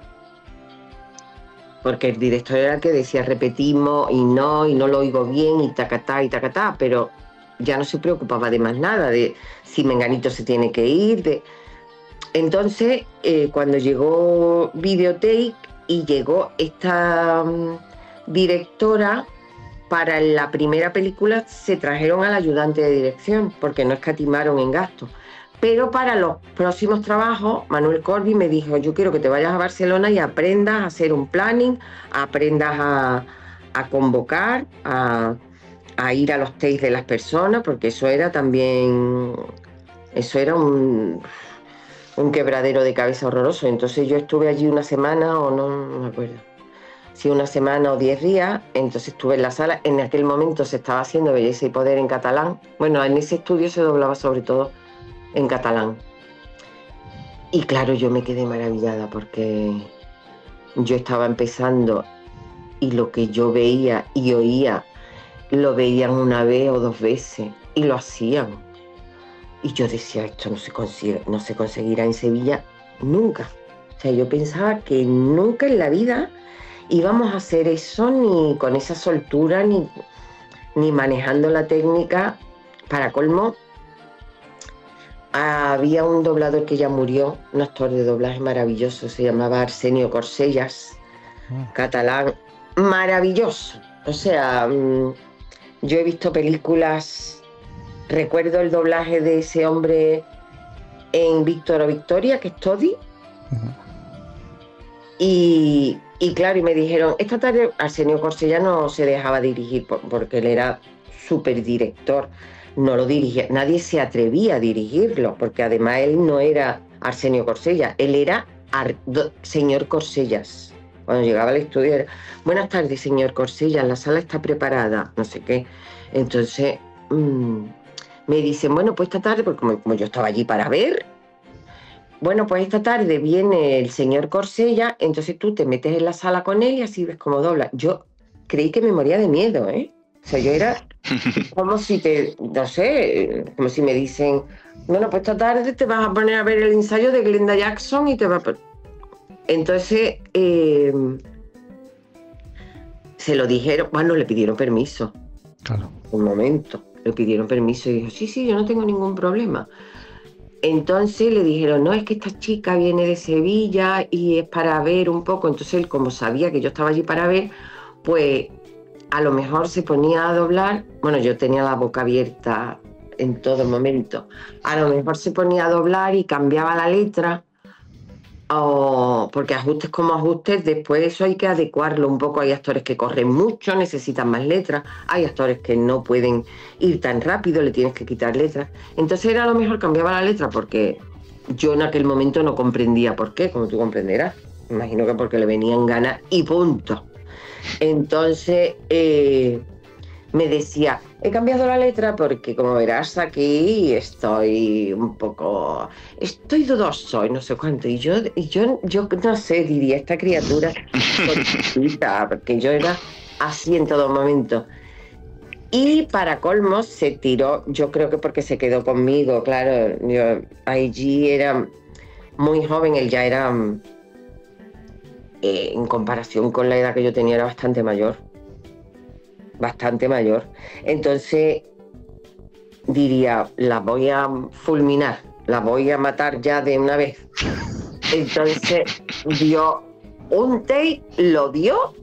Porque el director era el que decía repetimos y no lo oigo bien y tacatá, pero ya no se preocupaba de más nada, de si Menganito se tiene que ir. Entonces, cuando llegó Videotake y llegó esta directora, para la primera película se trajeron al ayudante de dirección, porque no escatimaron en gastos. Pero para los próximos trabajos, Manuel Corby me dijo, yo quiero que te vayas a Barcelona y aprendas a hacer un planning, aprendas a convocar, a ir a los takes de las personas, porque eso era también, un quebradero de cabeza horroroso. Entonces yo estuve allí una semana, o no me acuerdo, si una semana o 10 días, entonces estuve en la sala. En aquel momento se estaba haciendo Belleza y Poder en catalán. Bueno, en ese estudio se doblaba sobre todo en catalán. Y claro, yo me quedé maravillada, porque yo estaba empezando y lo que yo veía y oía lo veían una vez o 2 veces y lo hacían. Y yo decía, esto no se conseguirá en Sevilla nunca. O sea, yo pensaba que nunca en la vida íbamos a hacer eso, ni con esa soltura, ni manejando la técnica. Para colmo, había un doblador que ya murió, un actor de doblaje maravilloso, se llamaba Arsenio Corsellas, catalán, maravilloso. O sea, yo he visto películas, recuerdo el doblaje de ese hombre en Víctor o Victoria, que es Toddy. Y claro, y me dijeron, esta tarde Arsenio Corsellas no se dejaba dirigir porque él era súper director. No lo dirigía, nadie se atrevía a dirigirlo, porque además él no era Arsenio Corsellas, él era señor Corsellas. Cuando llegaba al estudio era, buenas tardes, señor Corsellas, la sala está preparada, no sé qué. Entonces me dicen, bueno, pues esta tarde, porque como yo estaba allí para ver, bueno, pues esta tarde viene el señor Corsellas, entonces tú te metes en la sala con él y así ves cómo dobla. Yo creí que me moría de miedo, ¿eh? O sea, yo era como si no sé, como si me dicen, bueno, pues esta tarde te vas a poner a ver el ensayo de Glenda Jackson y te vas a... Entonces, se lo dijeron, bueno, le pidieron permiso. Claro. Un momento, le pidieron permiso y dijo, sí, yo no tengo ningún problema. Entonces le dijeron, no, es que esta chica viene de Sevilla y es para ver un poco. Entonces él, como sabía que yo estaba allí para ver, pues a lo mejor se ponía a doblar. Bueno, yo tenía la boca abierta en todo momento. A lo mejor se ponía a doblar y cambiaba la letra, porque ajustes como ajustes, después eso hay que adecuarlo un poco. Hay actores que corren mucho, necesitan más letras, hay actores que no pueden ir tan rápido, le tienes que quitar letras. Entonces era a lo mejor cambiaba la letra porque yo en aquel momento no comprendía por qué, como tú comprenderás. Imagino que porque le venían ganas y punto. Entonces me decía, he cambiado la letra porque, como verás, aquí estoy dudoso y no sé cuánto. Y yo no sé, diría, esta criatura solita, porque yo era así en todo momento. Y para colmo se tiró, yo creo que porque se quedó conmigo, claro. Yo allí era muy joven, él ya era, en comparación con la edad que yo tenía, era bastante mayor. Entonces diría, la voy a fulminar, la voy a matar ya de una vez. Entonces dio un take, lo dio,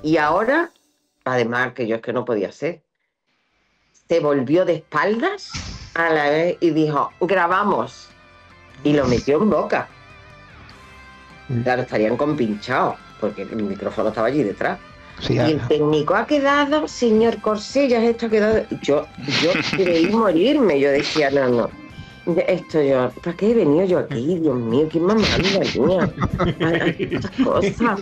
y ahora, además que yo es que no podía ser, se volvió de espaldas a la vez y dijo, grabamos, y lo metió en boca. Claro, estarían compinchados porque el micrófono estaba allí detrás. Sí, y el técnico ha quedado, señor Corsellas, esto ha quedado... Yo creí morirme, yo decía, no, esto yo, ¿para qué he venido yo aquí? Dios mío, qué mamá mía, estas cosas,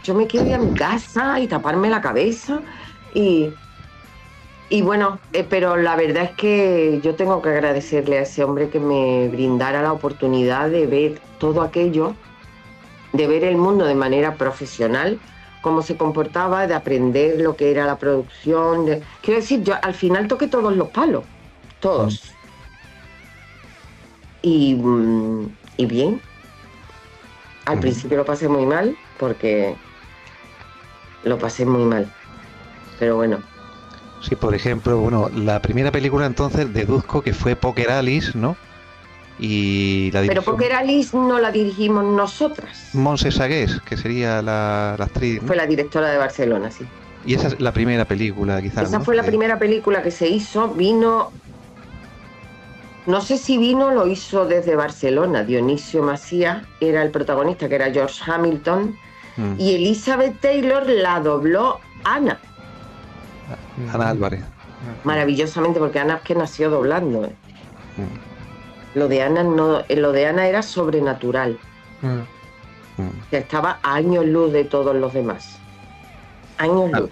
yo me quiero ir a mi casa y taparme la cabeza y bueno, pero la verdad es que yo tengo que agradecerle a ese hombre que me brindara la oportunidad de ver todo aquello, de ver el mundo de manera profesional, cómo se comportaba, de aprender lo que era la producción. Quiero decir, yo al final toqué todos los palos, todos. Y bien, al principio lo pasé muy mal, porque lo pasé muy mal, pero bueno. Sí, por ejemplo, bueno, la primera película entonces deduzco que fue Poker Alice, ¿no? Y la pero Poker Alice no la dirigimos nosotras. Montse Sagués, que sería la actriz, ¿no? Fue la directora de Barcelona, sí. Y esa es la primera película, quizás. Esa, ¿no? Fue la primera película que se hizo. Vino, no sé si vino, lo hizo desde Barcelona. Dionisio Macías era el protagonista, que era George Hamilton, y Elizabeth Taylor la dobló Ana. Ana Álvarez. Maravillosamente, porque Ana es que nació doblando. Lo de Ana no, lo de Ana era sobrenatural. O sea, estaba a años luz de todos los demás. Años luz.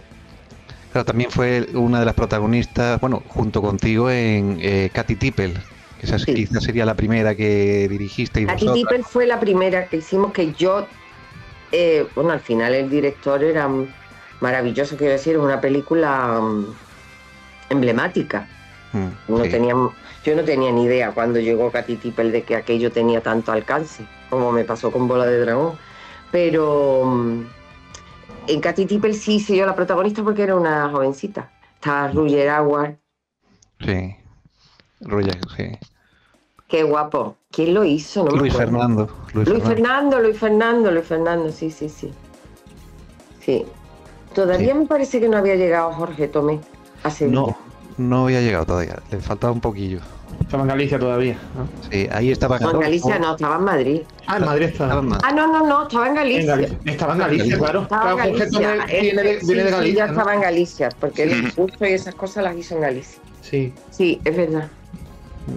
Claro, también fue una de las protagonistas, bueno, junto contigo en Katy Tippel, que esa quizás sería la primera que dirigiste. Katy Tippel fue la primera que hicimos, que yo, bueno, al final el director era maravilloso, quiero decir, es una película emblemática. Yo no tenía ni idea cuando llegó Katy Tippel de que aquello tenía tanto alcance, como me pasó con Bola de Dragón. Pero en Katy Tippel sí hice yo la protagonista porque era una jovencita. Estaba Roger Howard. Sí, Roger, sí. Qué guapo. ¿Quién lo hizo? No Luis Fernando. Luis Fernando, sí. Sí. Todavía me parece que no había llegado Jorge Tomé a Sevilla. No había llegado todavía, le faltaba un poquillo. Estaba en Galicia todavía, ¿no? Sí, ahí estaba. No, en Galicia no, estaba en Madrid. En Madrid estaba. No, estaba en Galicia. Estaba en Galicia, claro. Estaba en Galicia. Viene de Galicia. Ya estaba en Galicia, porque el discurso y esas cosas las hizo en Galicia. Sí. Sí, es verdad.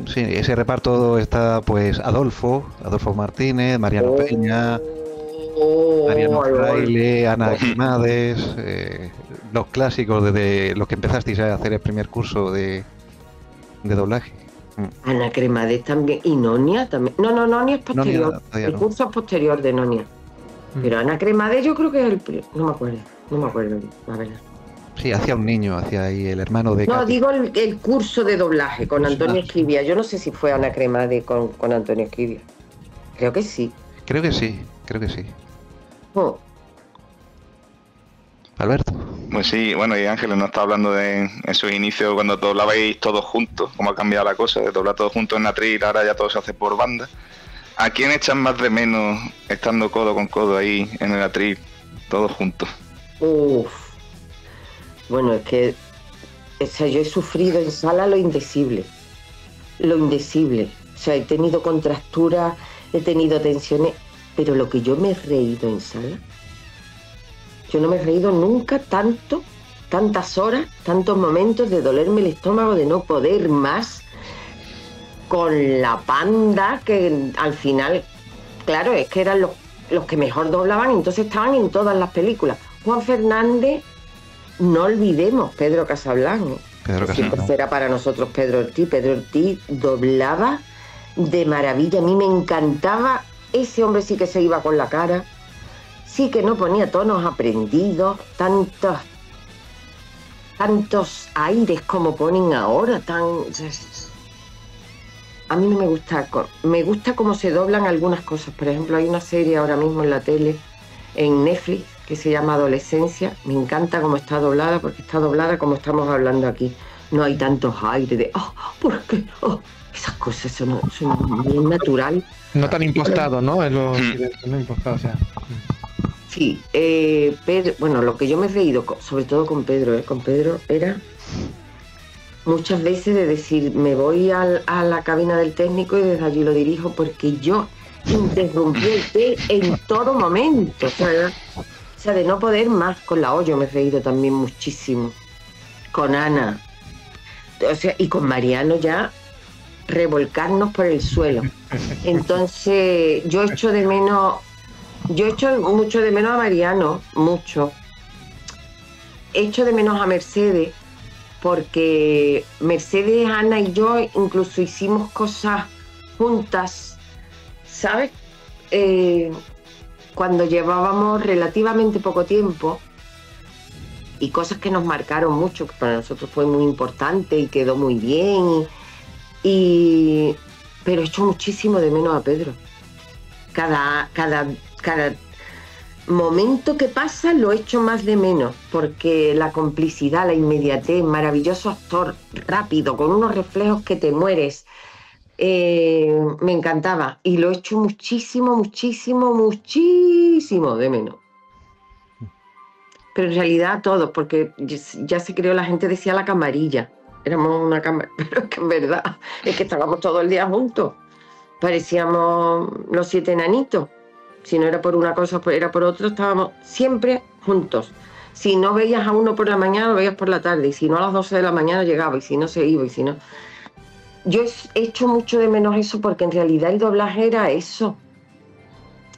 Sí, ese reparto está pues Adolfo Martínez, Mariano Peña, Mariano Fraile, Ana Guimades, los clásicos desde los que empezasteis a hacer el primer curso de doblaje. Ana Cremades también, y Nonia también. No, Nonia es posterior. El curso es posterior de Nonia. Pero Ana Cremades yo creo que es el... No me acuerdo, la verdad. Sí, hacía un niño, hacía ahí el hermano de... No, Katy. digo el curso de doblaje con Antonio Esquivia. Yo no sé si fue Ana Cremade con Antonio Esquivia. Creo que sí. Creo que sí. Oh. Alberto. Pues sí, bueno, y Ángeles nos está hablando de en sus inicios cuando doblabais todos juntos, cómo ha cambiado la cosa, de doblar todos juntos en atril, ahora ya todo se hace por banda. ¿A quién echan más de menos estando codo con codo ahí en el atril, todos juntos? Uf. Bueno, es que yo he sufrido en sala lo indecible. O sea, he tenido contracturas, he tenido tensiones, pero lo que yo me he reído en sala, yo no me he reído nunca tantas horas, tantos momentos de dolerme el estómago, de no poder más, con la panda, que al final, claro, es que eran los que mejor doblaban, entonces estaban en todas las películas. Juan Fernández, no olvidemos, Pedro Casablanca. Siempre será para nosotros Pedro Ortiz. Pedro Ortiz doblaba de maravilla. A mí me encantaba. Ese hombre sí que se iba con la cara. Sí que no ponía tonos aprendidos. Tantos aires como ponen ahora. A mí no me gusta. Me gusta cómo se doblan algunas cosas. Por ejemplo, hay una serie ahora mismo en la tele, en Netflix, que se llama Adolescencia. Me encanta cómo está doblada, porque está doblada como estamos hablando aquí. No hay tantos aires de ¿por qué? Esas cosas son bien natural. No tan impostado, ¿no? Es lo no impostado, o sea. Sí, Pedro, bueno, lo que yo me he reído, sobre todo con Pedro, era muchas veces de decir, me voy a la cabina del técnico y desde allí lo dirijo, porque yo interrumpí el té en todo momento. O sea, de no poder más. Con la Hoyo me he reído también muchísimo. Con Ana. O sea, y con Mariano ya revolcarnos por el suelo. Entonces, yo echo mucho de menos a Mariano, mucho. Echo de menos a Mercedes, porque Mercedes, Ana y yo incluso hicimos cosas juntas, ¿sabes? Cuando llevábamos relativamente poco tiempo, y cosas que nos marcaron mucho, que para nosotros fue muy importante y quedó muy bien, pero echo muchísimo de menos a Pedro. Cada momento que pasa lo echo más de menos, porque la complicidad, la inmediatez, maravilloso actor, rápido, con unos reflejos que te mueres. Me encantaba y lo he hecho muchísimo de menos. Pero en realidad todos, porque ya se creó, la gente decía la camarilla. Éramos una camarilla, pero es que en verdad es que estábamos todo el día juntos. Parecíamos los 7 enanitos. Si no era por una cosa, pues era por otra, estábamos siempre juntos. Si no veías a uno por la mañana, lo veías por la tarde, y si no a las 12 de la mañana llegaba, y si no se iba, y si no... Yo he hecho mucho de menos eso, porque en realidad el doblaje era eso.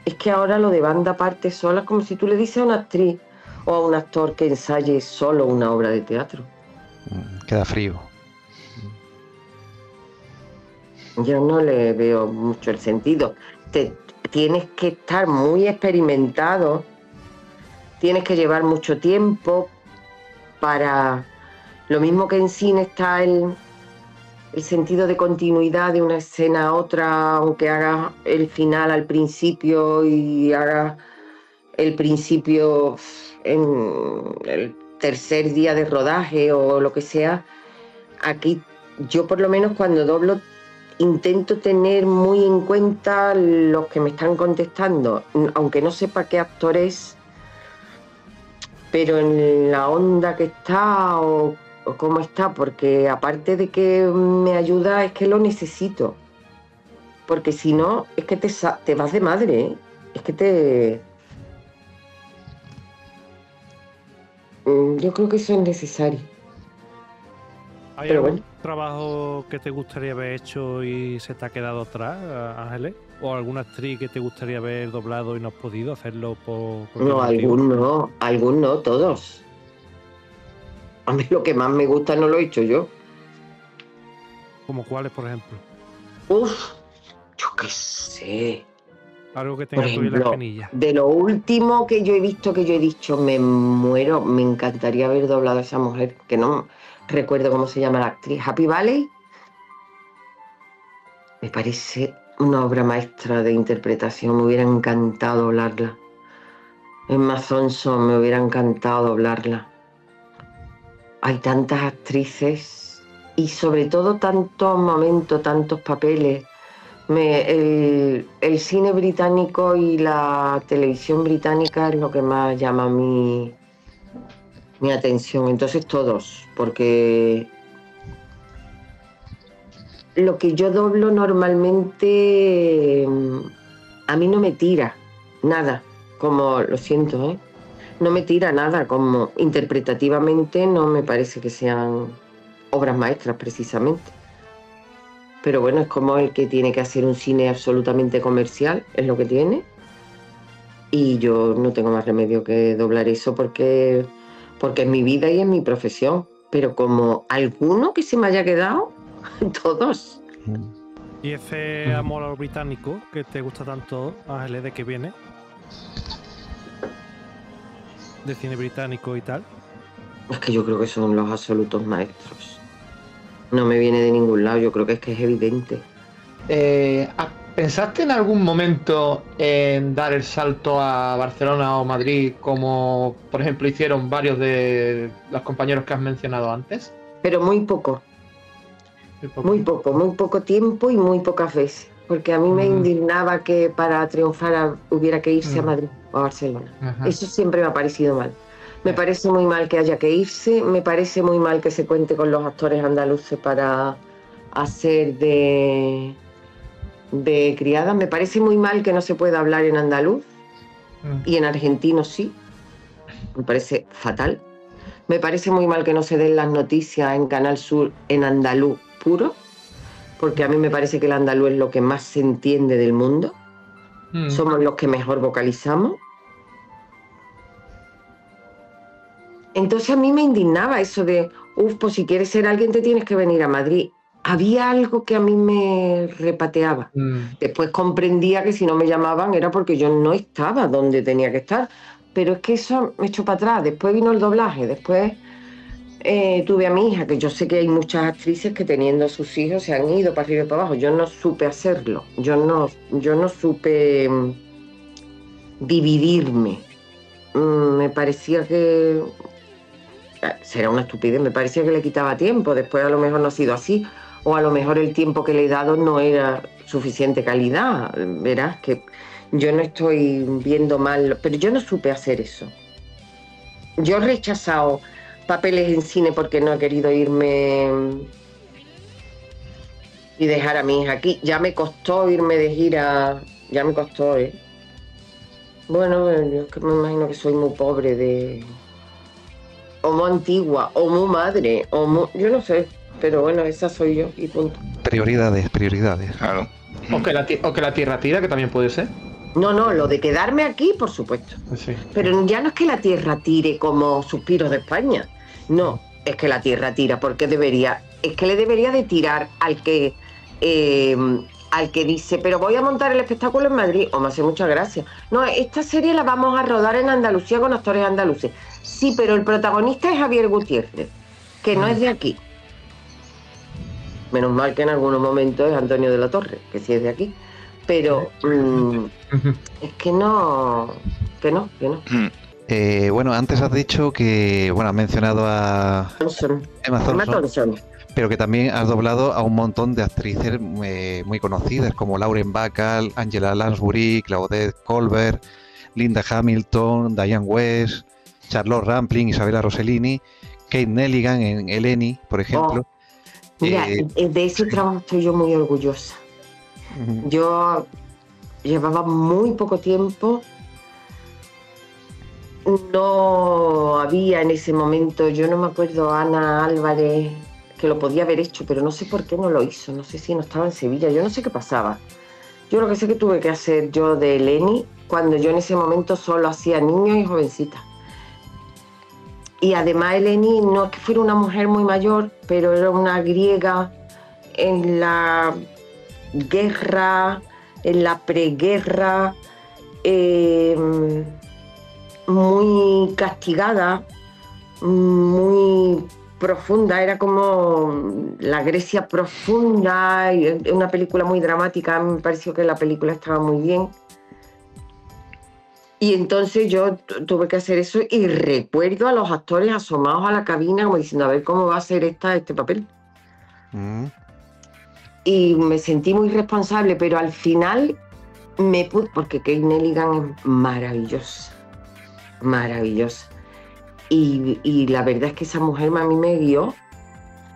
Es que ahora lo de banda aparte sola es como si tú le dices a una actriz o a un actor que ensaye solo una obra de teatro. Queda frío. Yo no le veo mucho el sentido. Tienes que estar muy experimentado, tienes que llevar mucho tiempo para... Lo mismo que en cine está el sentido de continuidad de una escena a otra, aunque hagas el final al principio y hagas el principio en el tercer día de rodaje o lo que sea. Aquí yo por lo menos cuando doblo intento tener muy en cuenta los que me están contestando, aunque no sepa qué actor es, pero en la onda que está o cómo está, porque aparte de que me ayuda es que lo necesito, porque si no es que te vas de madre, ¿eh? Es que yo creo que eso es necesario. ¿Hay pero algún bueno, trabajo que te gustaría haber hecho y se te ha quedado atrás, Ángeles? ¿O alguna actriz que te gustaría haber doblado y no has podido hacerlo por no, algún no, todos. A mí lo que más me gusta no lo he hecho yo. ¿Como cuáles, por ejemplo? Uf, yo qué sé. Algo que tenga Por todavía la ejemplo, espinilla. de lo último que yo he visto, que yo he dicho, me muero, me encantaría haber doblado a esa mujer, que no recuerdo cómo se llama la actriz, Happy Valley. Me parece una obra maestra de interpretación, me hubiera encantado doblarla. Emma Thompson, me hubiera encantado doblarla. Hay tantas actrices y sobre todo tantos momentos, tantos papeles. El cine británico y la televisión británica es lo que más llama mi atención. Entonces todos, porque lo que yo doblo normalmente a mí no me tira nada, como lo siento, no me tira nada, como interpretativamente no me parece que sean obras maestras precisamente. Pero bueno, es como el que tiene que hacer un cine absolutamente comercial, es lo que tiene. Y yo no tengo más remedio que doblar eso porque es mi vida y es mi profesión. Pero como alguno que se me haya quedado, todos. ¿Y ese amor a lo británico que te gusta tanto, Ángeles, de qué viene? ¿De cine británico y tal? Es que yo creo que son los absolutos maestros. No me viene de ningún lado, yo creo que es evidente. ¿Pensaste en algún momento en dar el salto a Barcelona o Madrid, como por ejemplo hicieron varios de los compañeros que has mencionado antes? Pero muy poco. Muy poco tiempo y muy pocas veces. Porque a mí me indignaba que para triunfar hubiera que irse a Madrid o a Barcelona. Ajá. Eso siempre me ha parecido mal. Me parece muy mal que haya que irse, me parece muy mal que se cuente con los actores andaluces para hacer de criadas, me parece muy mal que no se pueda hablar en andaluz y en argentino sí, me parece fatal. Me parece muy mal que no se den las noticias en Canal Sur en andaluz puro, porque a mí me parece que el andaluz es lo que más se entiende del mundo, somos los que mejor vocalizamos. Entonces a mí me indignaba eso de, pues si quieres ser alguien te tienes que venir a Madrid. Había algo que a mí me repateaba. Después comprendía que si no me llamaban era porque yo no estaba donde tenía que estar. Pero es que eso me echó para atrás. Después vino el doblaje, después tuve a mi hija, que yo sé que hay muchas actrices que teniendo sus hijos se han ido para arriba y para abajo. Yo no supe hacerlo. Yo no supe dividirme. Me parecía que... será una estupidez, me parecía que le quitaba tiempo, después a lo mejor no ha sido así, o a lo mejor el tiempo que le he dado no era suficiente calidad, verás que yo no estoy viendo mal, pero yo no supe hacer eso. Yo he rechazado papeles en cine porque no he querido irme y dejar a mi hija aquí, ya me costó irme de gira, ya me costó, Bueno, yo es que me imagino que soy muy pobre o muy antigua, o muy madre, yo no sé, pero bueno, esa soy yo y punto. Prioridades. Claro. O que la tierra tira, que también puede ser. No, lo de quedarme aquí, por supuesto. Sí. Pero ya no es que la tierra tire como Suspiros de España. No, es que la tierra tira porque le debería de tirar al que dice, pero voy a montar el espectáculo en Madrid, o me hace mucha gracia. No, esta serie la vamos a rodar en Andalucía con actores andaluces. Sí, pero el protagonista es Javier Gutiérrez, que no es de aquí. Menos mal que en algunos momentos es Antonio de la Torre, que sí es de aquí. Pero es que no. Bueno, antes has dicho que, has mencionado a Emma Thompson, pero que también has doblado a un montón de actrices muy conocidas, como Lauren Bacall, Angela Lansbury, Claudette Colbert, Linda Hamilton, Diane West, Charlotte Rampling, Isabella Rossellini, Kate Nelligan en Eleni, por ejemplo. Mira, de ese trabajo estoy yo muy orgullosa. Yo llevaba muy poco tiempo, no había en ese momento, yo no me acuerdo, Ana Álvarez, que lo podía haber hecho, pero no sé por qué no lo hizo, no sé si no estaba en Sevilla, yo no sé qué pasaba. Yo lo que sé que tuve que hacer yo de Eleni, cuando yo en ese momento solo hacía niños y jovencitas. Y además Eleni no es que fuera una mujer muy mayor, pero era una griega en la guerra, en la preguerra, muy castigada, muy profunda, era como la Grecia profunda, una película muy dramática. Me pareció que la película estaba muy bien. Y entonces yo tuve que hacer eso y recuerdo a los actores asomados a la cabina como diciendo, a ver cómo va a ser este papel. Y me sentí muy responsable, pero al final me pude, porque Kate Nelligan es maravillosa, maravillosa. Y la verdad es que esa mujer a mí me guió,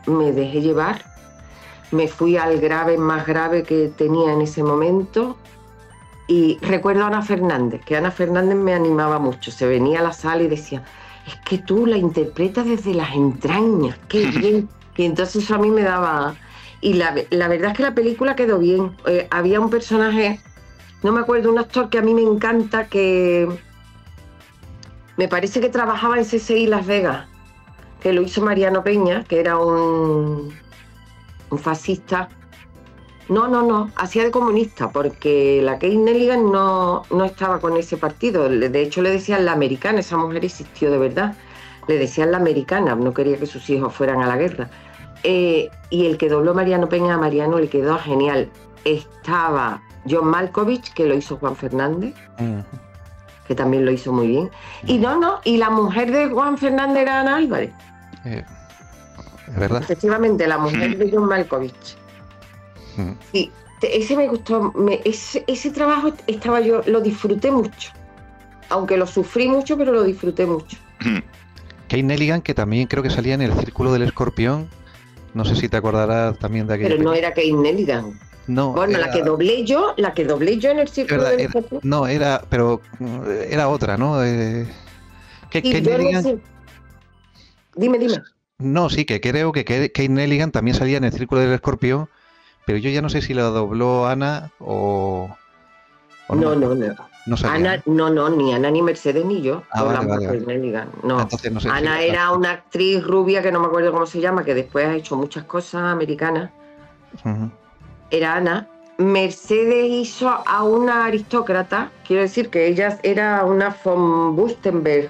me dejé llevar, me fui al grave más grave que tenía en ese momento. Y recuerdo a Ana Fernández, que Ana Fernández me animaba mucho, se venía a la sala y decía, es que tú la interpretas desde las entrañas, qué bien. Y entonces eso a mí me daba... Y la verdad es que la película quedó bien. Había un personaje, no me acuerdo, un actor que a mí me encanta, que me parece que trabajaba en CSI Las Vegas, que lo hizo Mariano Peña, que era un fascista. No, hacía de comunista, porque la Kate Nelligan no estaba con ese partido. De hecho, le decían la americana, esa mujer existió de verdad. Le decían la americana, no quería que sus hijos fueran a la guerra. Y el que dobló Mariano Peña a Mariano le quedó genial. Estaba John Malkovich, que lo hizo Juan Fernández, que también lo hizo muy bien. Y y la mujer de Juan Fernández era Ana Álvarez. ¿Es verdad? Efectivamente, la mujer de John Malkovich. Sí, ese me gustó, ese trabajo lo disfruté mucho, aunque lo sufrí mucho, pero lo disfruté mucho. Kate Nelligan, que también creo que salía en El Círculo del Escorpión, no sé si te acordarás también de aquella Pero no película. era Kate Nelligan. No, bueno, era... la que doblé yo en El Círculo del Escorpión. No, pero era otra, ¿no? Kate Nelligan... no sé. Dime. No, sí, que creo que Kate Nelligan también salía en El Círculo del Escorpión, pero yo ya no sé si la dobló Ana o no. No sabía. Ana, no, ni Ana ni Mercedes ni yo. Vale. Nelligan. No. Entonces, no sé Ana si era una actriz rubia que no me acuerdo cómo se llama, que después ha hecho muchas cosas americanas. Era Ana. Mercedes hizo a una aristócrata, quiero decir que ella era una von Bustenberg,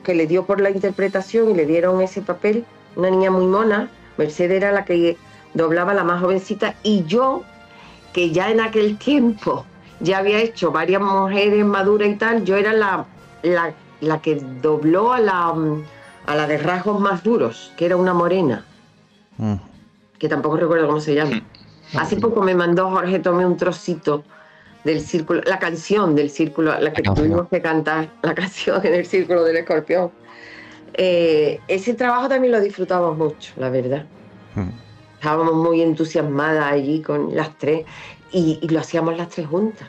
que le dio por la interpretación y le dieron ese papel, una niña muy mona. Mercedes era la que doblaba la más jovencita, y yo, que ya en aquel tiempo ya había hecho varias mujeres maduras y tal, yo era la que dobló a la de rasgos más duros, que era una morena, que tampoco recuerdo cómo se llama. Hace poco me mandó Jorge Tomé un trocito del Círculo, la canción del Círculo, la que tuvimos que cantar, la canción en El Círculo del Escorpión. Ese trabajo también lo disfrutamos mucho, la verdad. Estábamos muy entusiasmadas allí con las tres y lo hacíamos las tres juntas.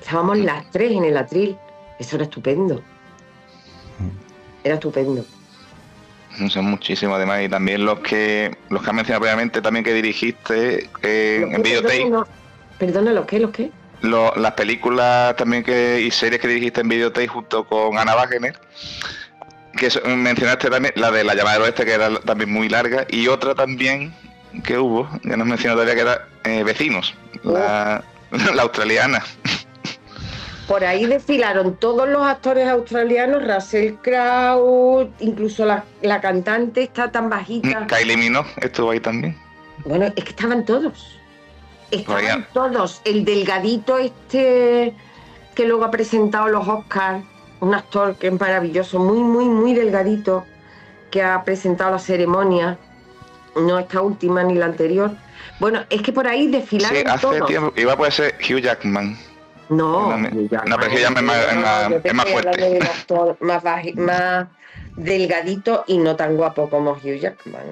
Estábamos las tres en el atril. Eso era estupendo. Era estupendo. Son muchísimos además, y también los que has mencionado previamente, también que dirigiste en Videotape. Perdona, ¿los qué? Las películas también y series que dirigiste en Videotape junto con Ana Wagner, que mencionaste también la de La Llamada del Oeste, que era también muy larga, y otra también que hubo, ya nos mencionó todavía, que era Vecinos, la australiana. Por ahí desfilaron todos los actores australianos, Russell Crowe, incluso la cantante está tan bajita. Kylie Minogue estuvo ahí también. Bueno, es que estaban todos. Estaban todos. El delgadito que luego ha presentado los Oscars, un actor que es maravilloso, muy, muy, muy delgadito, que ha presentado la ceremonia, no esta última ni la anterior. Bueno, es que por ahí desfilaron todos. Sí, hace tiempo, iba a poder ser Hugh Jackman. No, pero Hugh Jackman es más fuerte. Más delgadito y no tan guapo como Hugh Jackman.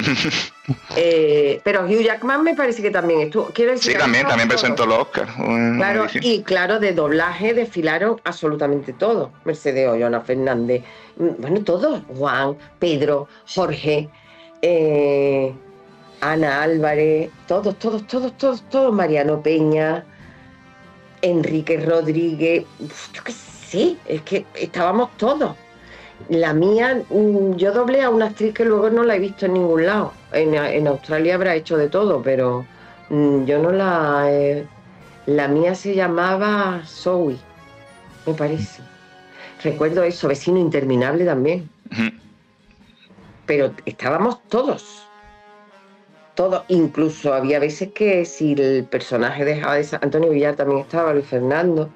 Pero Hugh Jackman me parece que también estuvo. Quiero decir, sí, también presentó los Oscars. Claro, y claro, de doblaje desfilaron absolutamente todos. Mercedes Ollón, Ana Fernández, bueno, todos. Juan, Pedro, Jorge, Ana Álvarez, todos. Mariano Peña, Enrique Rodríguez, yo qué sé, es que estábamos todos. La mía, yo doblé a una actriz que luego no la he visto en ningún lado. En Australia habrá hecho de todo, pero yo no la he La mía se llamaba Zoe, me parece. Recuerdo eso, Vecino Interminable también. Pero estábamos todos. Todos, incluso había veces que si el personaje dejaba de ser... Antonio Villar también estaba, Luis Fernando.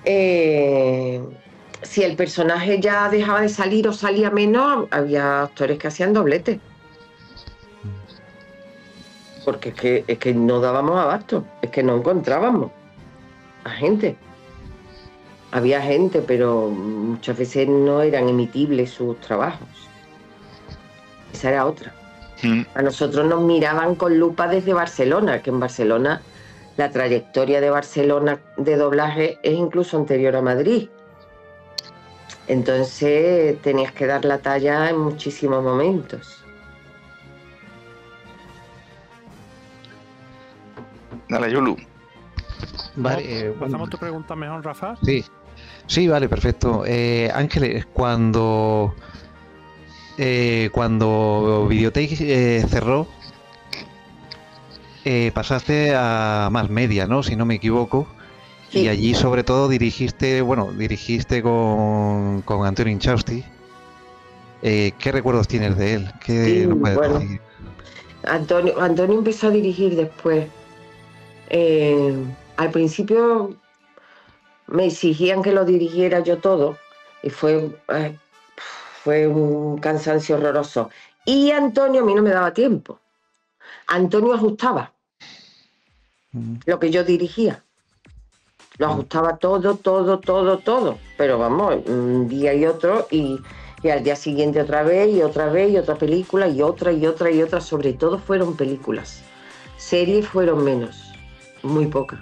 Si el personaje ya dejaba de salir o salía menos, había actores que hacían doblete. Porque es que no dábamos abasto, es que no encontrábamos a gente. Había gente, pero muchas veces no eran emitibles sus trabajos. Esa era otra. A nosotros nos miraban con lupa desde Barcelona, que en Barcelona la trayectoria de Barcelona de doblaje es incluso anterior a Madrid. Entonces tenías que dar la talla en muchísimos momentos. Dale, Yulu. Vale, ¿Pasamos tu pregunta mejor, Rafa? Sí, vale, perfecto. Ángeles, cuando Videotape cerró, pasaste a Más Media, ¿no? Si no me equivoco. Sí. Y allí sobre todo dirigiste con Antonio Inchausti. ¿Qué recuerdos tienes de él? ¿Qué nos puedes decir? Antonio empezó a dirigir después. Al principio me exigían que lo dirigiera yo todo y fue un cansancio horroroso. Y Antonio a mí no me daba tiempo. Antonio ajustaba lo que yo dirigía. Lo ajustaba todo. Pero vamos, un día y otro y al día siguiente otra vez y otra película y otra. Sobre todo fueron películas. Series fueron menos. Muy poca.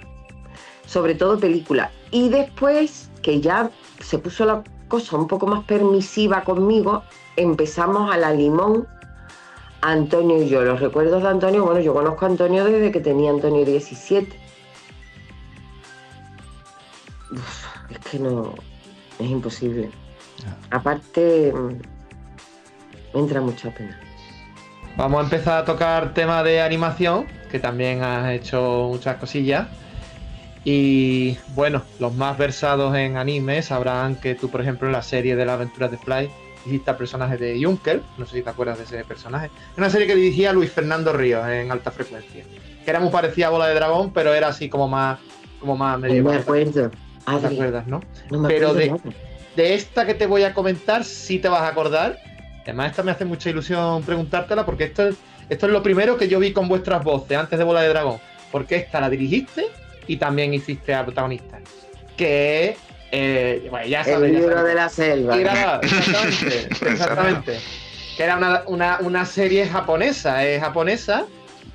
Sobre todo película. Y después, que ya se puso la cosa un poco más permisiva conmigo, empezamos a la limón, Antonio y yo. Los recuerdos de Antonio, bueno, yo conozco a Antonio desde que tenía Antonio 17. Es que no, es imposible. Aparte, me entra mucha pena. Vamos a empezar a tocar tema de animación, que también has hecho muchas cosillas. Y bueno, los más versados en anime sabrán que tú, por ejemplo, en la serie de las aventuras de Fly hiciste al personaje de Junker, no sé si te acuerdas de ese personaje. Es una serie que dirigía Luis Fernando Ríos en Alta Frecuencia, que era muy parecida a Bola de Dragón, pero era así como más medio. No me acuerdo. No te acuerdas, ¿no? No me pero acuerdo de esta que te voy a comentar sí te vas a acordar. Además, esta me hace mucha ilusión preguntártela porque esto es lo primero que yo vi con vuestras voces antes de Bola de Dragón, porque esta la dirigiste y también hiciste a protagonista, que bueno, ya sabes, el libro de la selva. Exactamente. Que era una serie japonesa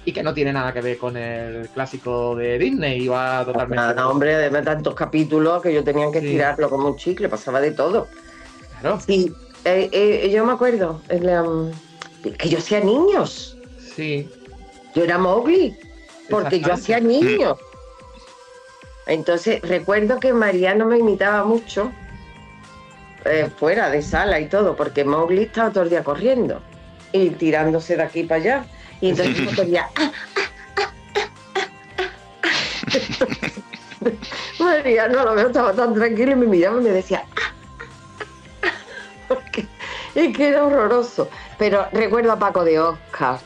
y que no tiene nada que ver con el clásico de Disney, iba totalmente... Nada, hombre, de tantos capítulos que yo tenía que estirarlo como un chicle, pasaba de todo. Claro. Sí, yo me acuerdo que yo hacía niños. Sí. Yo era Mowgli, porque yo hacía niños. Entonces, recuerdo que Mariano me imitaba mucho, fuera de sala y todo, porque Mowgli estaba todo el día corriendo y tirándose de aquí para allá. Y entonces yo quería... Mariano, lo veo, estaba tan tranquilo y me miraba y me decía... porque es que era horroroso. Pero recuerdo a Paco de Oscar.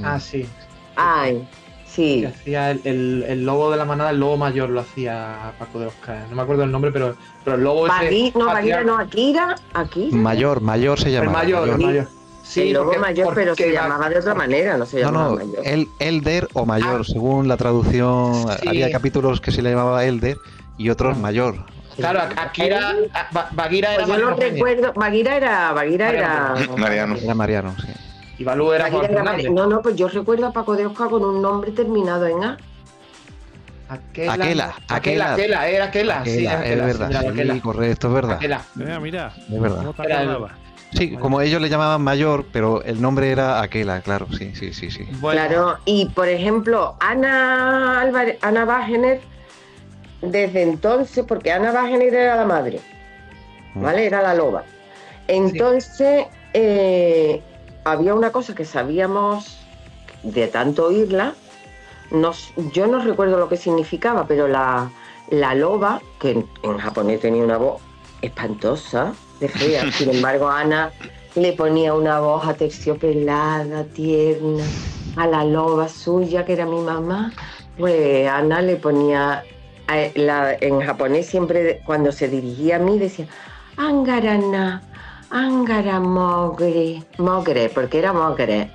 Ah, sí. Ay... Sí. Que hacía el lobo de la manada, el lobo mayor lo hacía Paco de Oscar. No me acuerdo el nombre, pero el lobo ese... Akira. Mayor se llama. El mayor. Sí, el lobo mayor, pero se llamaba de otra manera, no se llamaba mayor. Elder o mayor, según la traducción. Sí. Había capítulos que se le llamaba Elder y otros mayor. Claro, Akira, Bagheera era... Pues yo no recuerdo, Bagheera era Mariano. Era Mariano, sí. Y Balú era Juan Fernández. No, pues yo recuerdo a Paco de Oscar con un nombre terminado en A. Aquela. Era Aquela. Sí, es verdad, sí, correcto, es verdad. Mira. Es verdad. Sí, como ellos le llamaban mayor, pero el nombre era Aquela, claro, sí. Bueno. Claro, y por ejemplo, Ana Wagener, desde entonces, porque Ana Wagener era la madre, ¿vale? Era la loba. Entonces, había una cosa que sabíamos de tanto oírla, yo no recuerdo lo que significaba, pero la loba, que en japonés tenía una voz espantosa, de fea, sin embargo Ana le ponía una voz aterciopelada, tierna, a la loba suya, que era mi mamá, pues Ana le ponía, en japonés siempre cuando se dirigía a mí decía, Angarana, Angara mogre, porque era mogre,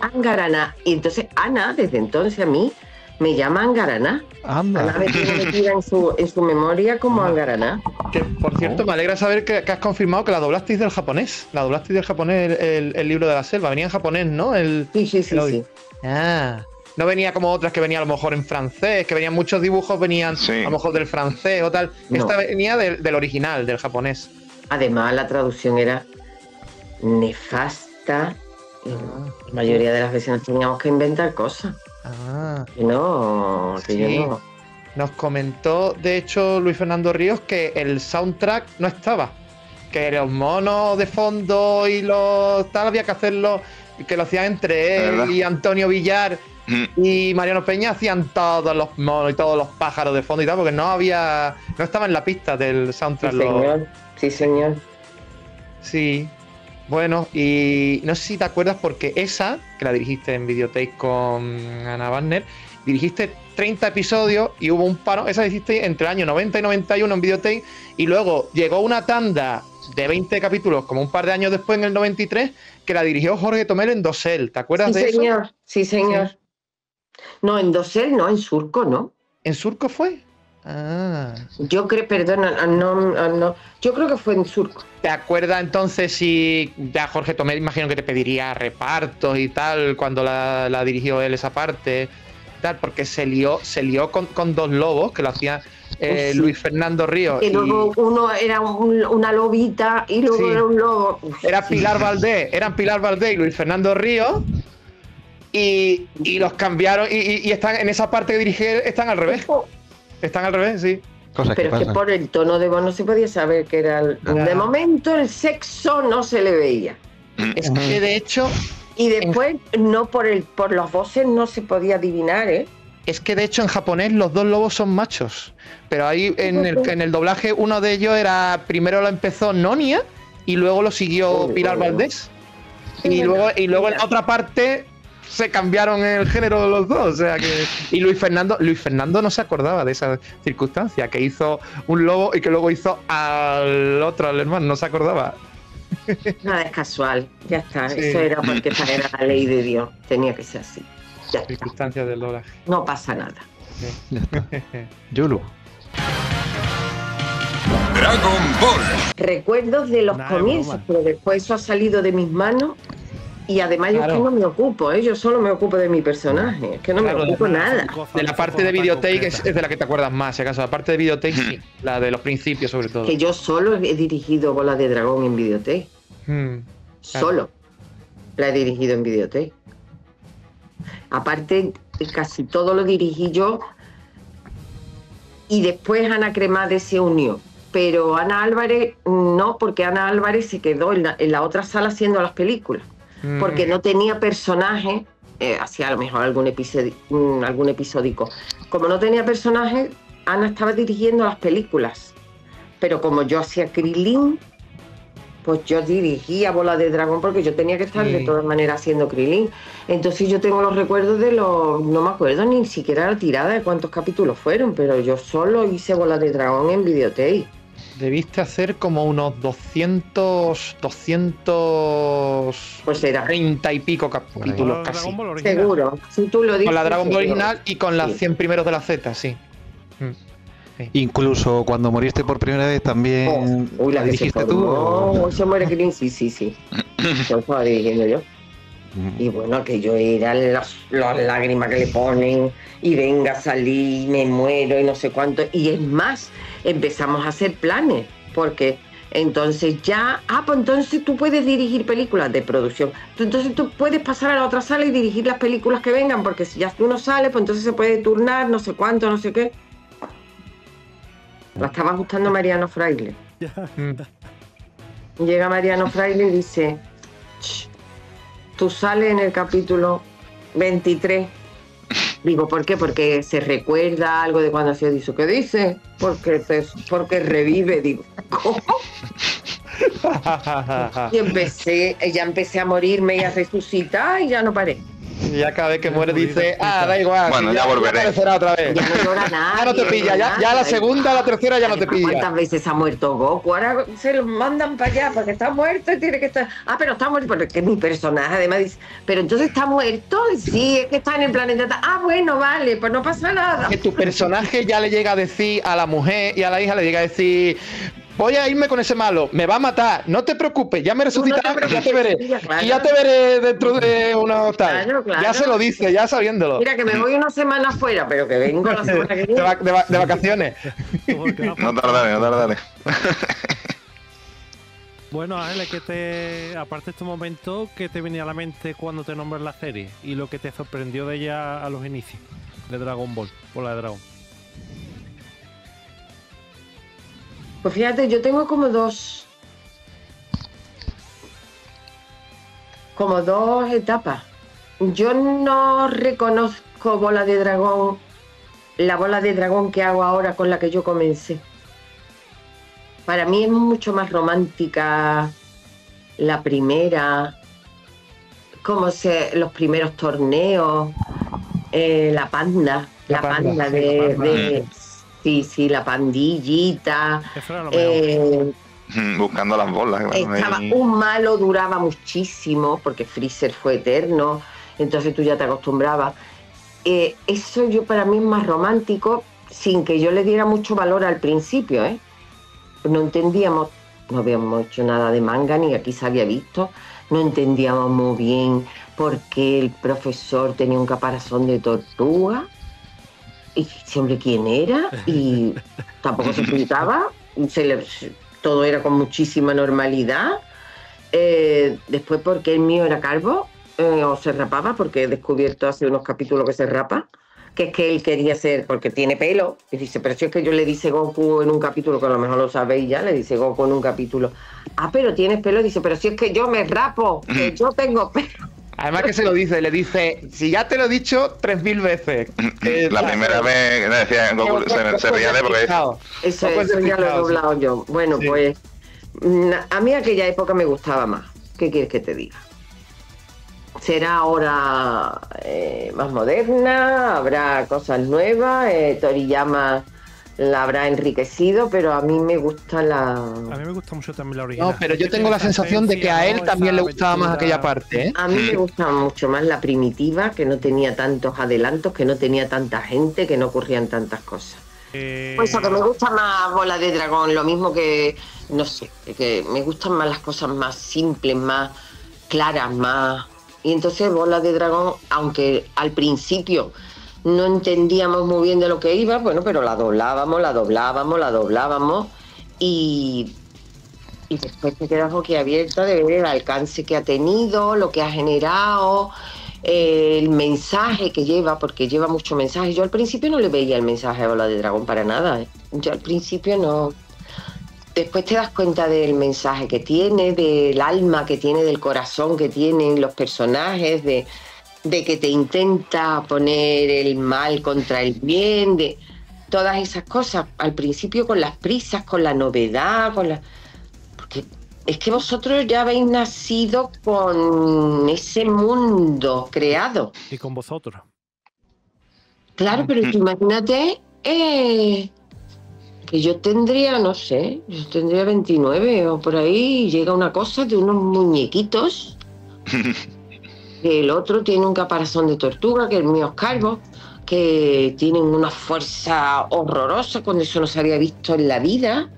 Angarana. Y entonces Ana, desde entonces a mí, me llama Angarana. Anda. Ana me tiene metida en su memoria como Angarana. Que, por cierto, me alegra saber que has confirmado que la doblasteis del japonés. La doblasteis del japonés el libro de la selva. Venía en japonés, ¿no? Sí. Ah. No venía como otras que venía a lo mejor en francés, que venían muchos dibujos, venían a lo mejor del francés o tal. No. Esta venía del original, del japonés. Además, la traducción era nefasta. La mayoría de las veces nos teníamos que inventar cosas. Que yo no. Nos comentó, de hecho, Luis Fernando Ríos, que el soundtrack no estaba. Que los monos de fondo y los tal había que hacerlo, que lo hacían entre él y Antonio Villar y Mariano Peña, hacían todos los monos y todos los pájaros de fondo y tal, porque no estaba en la pista del soundtrack. Sí, señor. Sí. Bueno, y no sé si te acuerdas, porque esa, que la dirigiste en Videotape con Ana Wagner, dirigiste 30 episodios y hubo un paro. Esa la hiciste entre el año 90 y 91 en Videotape, y luego llegó una tanda de 20 capítulos como un par de años después, en el 93, que la dirigió Jorge Tomel en Dosel. ¿Te acuerdas de eso? Sí, señor. Sí. No, en Dosel no, en Surco, ¿no? ¿En Surco fue? Yo creo, perdona, no, yo creo que fue en Surco. ¿Te acuerdas entonces si ya Jorge Tomé, imagino que te pediría repartos y tal cuando la dirigió él esa parte, tal, porque se lió con dos lobos que lo hacía Luis Fernando Ríos. Y luego uno era una lobita y luego era un lobo. Era Pilar Valdés, eran Pilar Valdés y Luis Fernando Ríos, y los cambiaron y están en esa parte que dirige, están al revés. Están al revés, sí. Pero es que por el tono de voz no se podía saber que era... De momento el sexo no se le veía. Es que de hecho... Y después no por las voces no se podía adivinar, ¿eh? Es que de hecho en japonés los dos lobos son machos. Pero ahí en el doblaje uno de ellos primero lo empezó Nonia y luego lo siguió Pilar Valdés. Y luego en la otra parte... se cambiaron el género de los dos, o sea que... Y Luis Fernando no se acordaba de esa circunstancia, que hizo un lobo y que luego hizo al otro, al hermano, no se acordaba. Nada, es casual, ya está, eso era porque esa era la ley de Dios, tenía que ser así. Ya circunstancias del doblaje. No pasa nada. Ya está. Yulu. Dragon Ball. Recuerdos de los comienzos, pero después eso ha salido de mis manos. Y además yo es que no me ocupo, yo solo me ocupo de mi personaje, es que no me ocupo nada. De la parte de Videotape es de la que te acuerdas más, si acaso. La parte de Videotape sí, la de los principios sobre todo. Que yo solo he dirigido Bola de Dragón en Videotape. Solo la he dirigido en Videotape. Aparte, casi todo lo dirigí yo y después Ana Cremades se unió. Pero Ana Álvarez no, porque Ana Álvarez se quedó en la otra sala haciendo las películas. Porque no tenía personaje, hacía a lo mejor algún episódico. Como no tenía personaje, Ana estaba dirigiendo las películas. Pero como yo hacía Krilin, pues yo dirigía Bola de Dragón porque yo tenía que estar de todas maneras haciendo Krilin. Entonces yo tengo los recuerdos no me acuerdo ni siquiera la tirada de cuántos capítulos fueron, pero yo solo hice Bola de Dragón en Videotape. Debiste hacer como unos 200 pues era 30 y pico capítulos casi. Seguro, si tú lo dices. Con la Dragon Ball original y con las 100 primeros de la Z, sí. Incluso cuando moriste por primera vez también la dijiste tú. No, se muere Krilin, sí. Yo estaba dirigiendo yo. Y bueno, que yo era las lágrimas que le ponen y venga a salir, me muero y no sé cuánto. Y es más, empezamos a hacer planes, porque entonces ya, pues entonces tú puedes dirigir películas de producción. Entonces tú puedes pasar a la otra sala y dirigir las películas que vengan, porque si ya tú no sales, pues entonces se puede turnar, no sé cuánto, no sé qué. La estaba ajustando Mariano Fraile. Llega Mariano Fraile y dice... Tú sales en el capítulo 23 Digo, ¿por qué? Porque se recuerda algo de cuando hacía dicho. ¿Qué dice? Porque revive. Digo, ¿cómo? Y ya empecé a morirme y a resucitar y ya no paré. Y ya cada vez que muere dice, da igual. Bueno, ya volveré. Aparecerá otra vez. Ya no llora nada. Ya no te pilla, ya la segunda, la tercera ya no te pilla. ¿Cuántas veces ha muerto Goku? Ahora se lo mandan para allá porque está muerto y tiene que estar... pero está muerto, porque es que mi personaje además dice, pero entonces está muerto, sí, es que está en el planeta... bueno, vale, pues no pasa nada. Que tu personaje ya le llega a decir a la mujer y a la hija, le llega a decir... Voy a irme con ese malo, me va a matar, no te preocupes, ya me resucitarás, ya te veré. Claro. Y ya te veré dentro de unos tal. Claro. Ya se lo dice, ya sabiéndolo. Mira, que me voy una semana fuera, pero que vengo la semana que viene. De vacaciones. No tardaré. Bueno, Ángeles, aparte de este momento, ¿qué te venía a la mente cuando te nombras la serie? Y lo que te sorprendió de ella a los inicios de Dragon Ball, o la de Dragon. Pues fíjate, yo tengo como dos etapas. Yo no reconozco Bola de Dragón, la Bola de Dragón que hago ahora con la que yo comencé. Para mí es mucho más romántica la primera, los primeros torneos, la panda de Sí, la pandillita. Buscando las bolas. Un malo duraba muchísimo porque Freezer fue eterno, entonces tú ya te acostumbrabas. Eso para mí es más romántico, sin que yo le diera mucho valor al principio, ¿eh? No entendíamos, no habíamos hecho nada de manga, ni aquí se había visto, no entendíamos muy bien por qué el profesor tenía un caparazón de tortuga. Y siempre quién era, y tampoco se explicaba, todo era con muchísima normalidad. Después, porque el mío era calvo, o se rapaba, porque he descubierto hace unos capítulos que se rapa, que es que él quería ser, porque tiene pelo, y dice, pero si es que yo le dice Goku en un capítulo, que a lo mejor lo sabéis ya, le dice Goku en un capítulo, pero tienes pelo, dice, pero si es que yo me rapo, que yo tengo pelo. Además que se lo dice, le dice, si ya te lo he dicho 3000 veces. La primera vez le decía Goku, se ría de porque... Eso ya lo he doblado yo. Bueno, sí. Pues a mí aquella época me gustaba más. ¿Qué quieres que te diga? Será ahora más moderna, habrá cosas nuevas, Toriyama la habrá enriquecido, pero a mí me gusta A mí me gusta mucho también la original. No, pero yo tengo la sensación de que a él también le gustaba más aquella parte, ¿eh? A mí me gustaba mucho más la primitiva, que no tenía tantos adelantos, que no tenía tanta gente, que no ocurrían tantas cosas. Pues eso, que me gusta más Bola de Dragón, lo mismo que, no sé, que me gustan más las cosas más simples, más claras, más... Y entonces Bola de Dragón, aunque al principio no entendíamos muy bien de lo que iba, bueno, pero la doblábamos y después te quedas boquiabierta de ver el alcance que ha tenido, lo que ha generado, el mensaje que lleva, porque lleva mucho mensaje. Yo al principio no le veía el mensaje a Bola de Dragón para nada, ¿eh? Yo al principio no. Después te das cuenta del mensaje que tiene, del alma que tiene, del corazón que tienen los personajes, de que te intenta poner el mal contra el bien, de todas esas cosas. Al principio con las prisas, con la novedad, porque es que vosotros ya habéis nacido con ese mundo creado. Y con vosotros. Claro, pero tú imagínate que yo tendría, no sé, yo tendría 29 o por ahí, y llega una cosa de unos muñequitos. El otro tiene un caparazón de tortuga, que el mío es calvo, que tienen una fuerza horrorosa cuando eso no se había visto en la vida.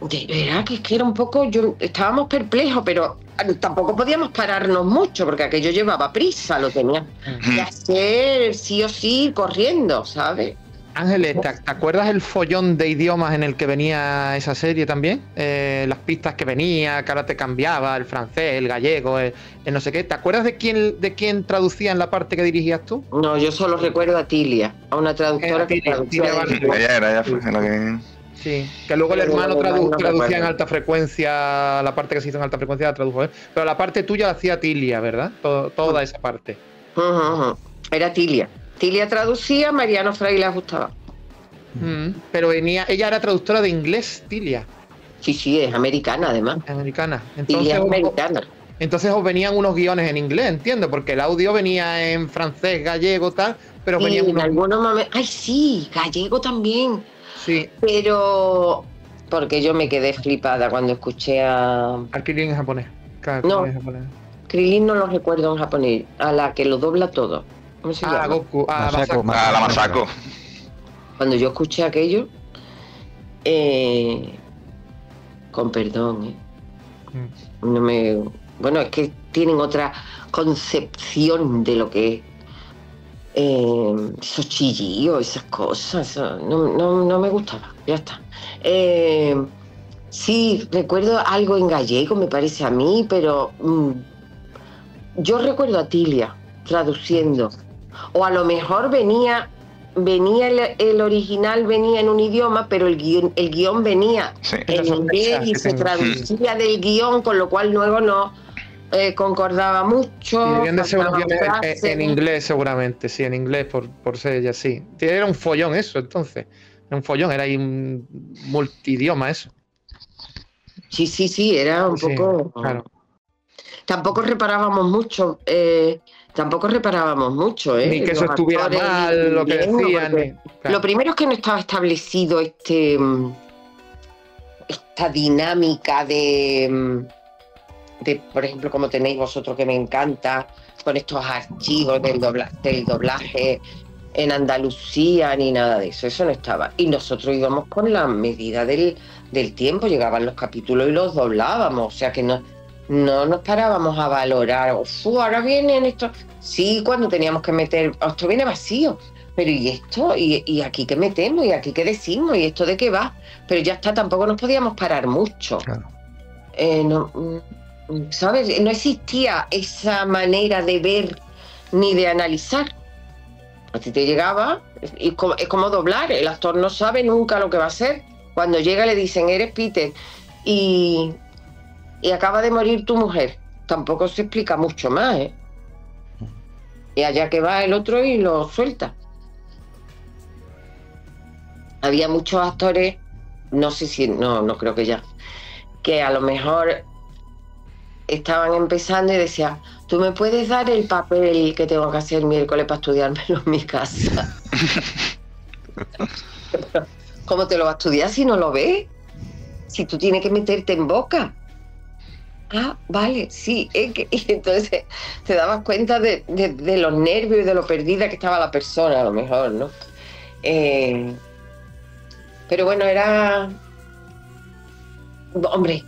De verdad que es que era un poco... estábamos perplejos, pero tampoco podíamos pararnos mucho, porque aquello llevaba prisa, lo tenía que hacer sí o sí corriendo, ¿sabes? Ángeles, ¿te acuerdas el follón de idiomas en el que venía esa serie también? Las pistas que venía, que ahora te cambiaba, el francés, el gallego, el no sé qué. ¿Te acuerdas de quién traducía en la parte que dirigías tú? No, yo solo recuerdo a Tilia, a una traductora que traducía. Ella fue la que... Sí, que luego el hermano traducía en alta frecuencia, la parte que se hizo en alta frecuencia la tradujo él. Pero la parte tuya la hacía Tilia, ¿verdad? Toda esa parte. Era Tilia. Tilia traducía, Mariano Fraile ajustaba. Pero ella era traductora de inglés, Tilia. Sí, es americana además. Americana. Tilia es americana. Entonces os venían unos guiones en inglés, entiendo, porque el audio venía en francés, gallego, tal, pero venían en algunos momentos. Ay, sí, gallego también. Sí. Pero porque yo me quedé flipada cuando escuché a Krilin en japonés. No, Krilin no lo recuerdo en japonés. A la que lo dobla todo. ¿Cómo se llama? Goku, Masako. A la Masako. Cuando yo escuché aquello, con perdón, no me... Bueno, es que tienen otra concepción de lo que es esos chillillos, esas cosas. No me gustaba, ya está. Sí, recuerdo algo en gallego, me parece a mí, pero yo recuerdo a Tilia traduciendo. O a lo mejor venía el original venía en un idioma, pero el guión venía en inglés y se traducía del guión, con lo cual luego no concordaba mucho. Y debían de ser unos guiones en inglés seguramente, sí, en inglés por ser ella, sí. Era un follón eso, entonces. Era un follón, era ahí un multidioma eso. Sí, era un poco... Claro. Tampoco reparábamos mucho... Ni que eso estuviera mal, lo que decían. Claro. Lo primero es que no estaba establecido esta dinámica de, por ejemplo, como tenéis vosotros, que me encanta, con estos archivos del doblaje en Andalucía, ni nada de eso. Eso no estaba. Y nosotros íbamos con la medida del tiempo, llegaban los capítulos y los doblábamos. O sea que no nos parábamos a valorar. Ahora vienen estos... Sí, cuando teníamos que meter... Esto viene vacío. Pero ¿y esto? ¿Y aquí qué metemos? ¿Y aquí qué decimos? ¿Y esto de qué va? Pero ya está, tampoco nos podíamos parar mucho. Claro. ¿Sabes? No existía esa manera de ver ni de analizar. A ti te llegaba, y es como doblar. El actor no sabe nunca lo que va a hacer. Cuando llega le dicen, eres Peter. Y acaba de morir tu mujer. Tampoco se explica mucho más, ¿eh? Y allá que va el otro y lo suelta. Había muchos actores, no sé si, no creo que ya, que a lo mejor estaban empezando y decían, ¿tú me puedes dar el papel que tengo que hacer miércoles para estudiármelo en mi casa? ¿Cómo te lo va a estudiar si no lo ves? Si tú tienes que meterte en boca. Ah, vale, sí. Y entonces te dabas cuenta de los nervios y de lo perdida que estaba la persona, a lo mejor, ¿no? Pero bueno, era... Hombre,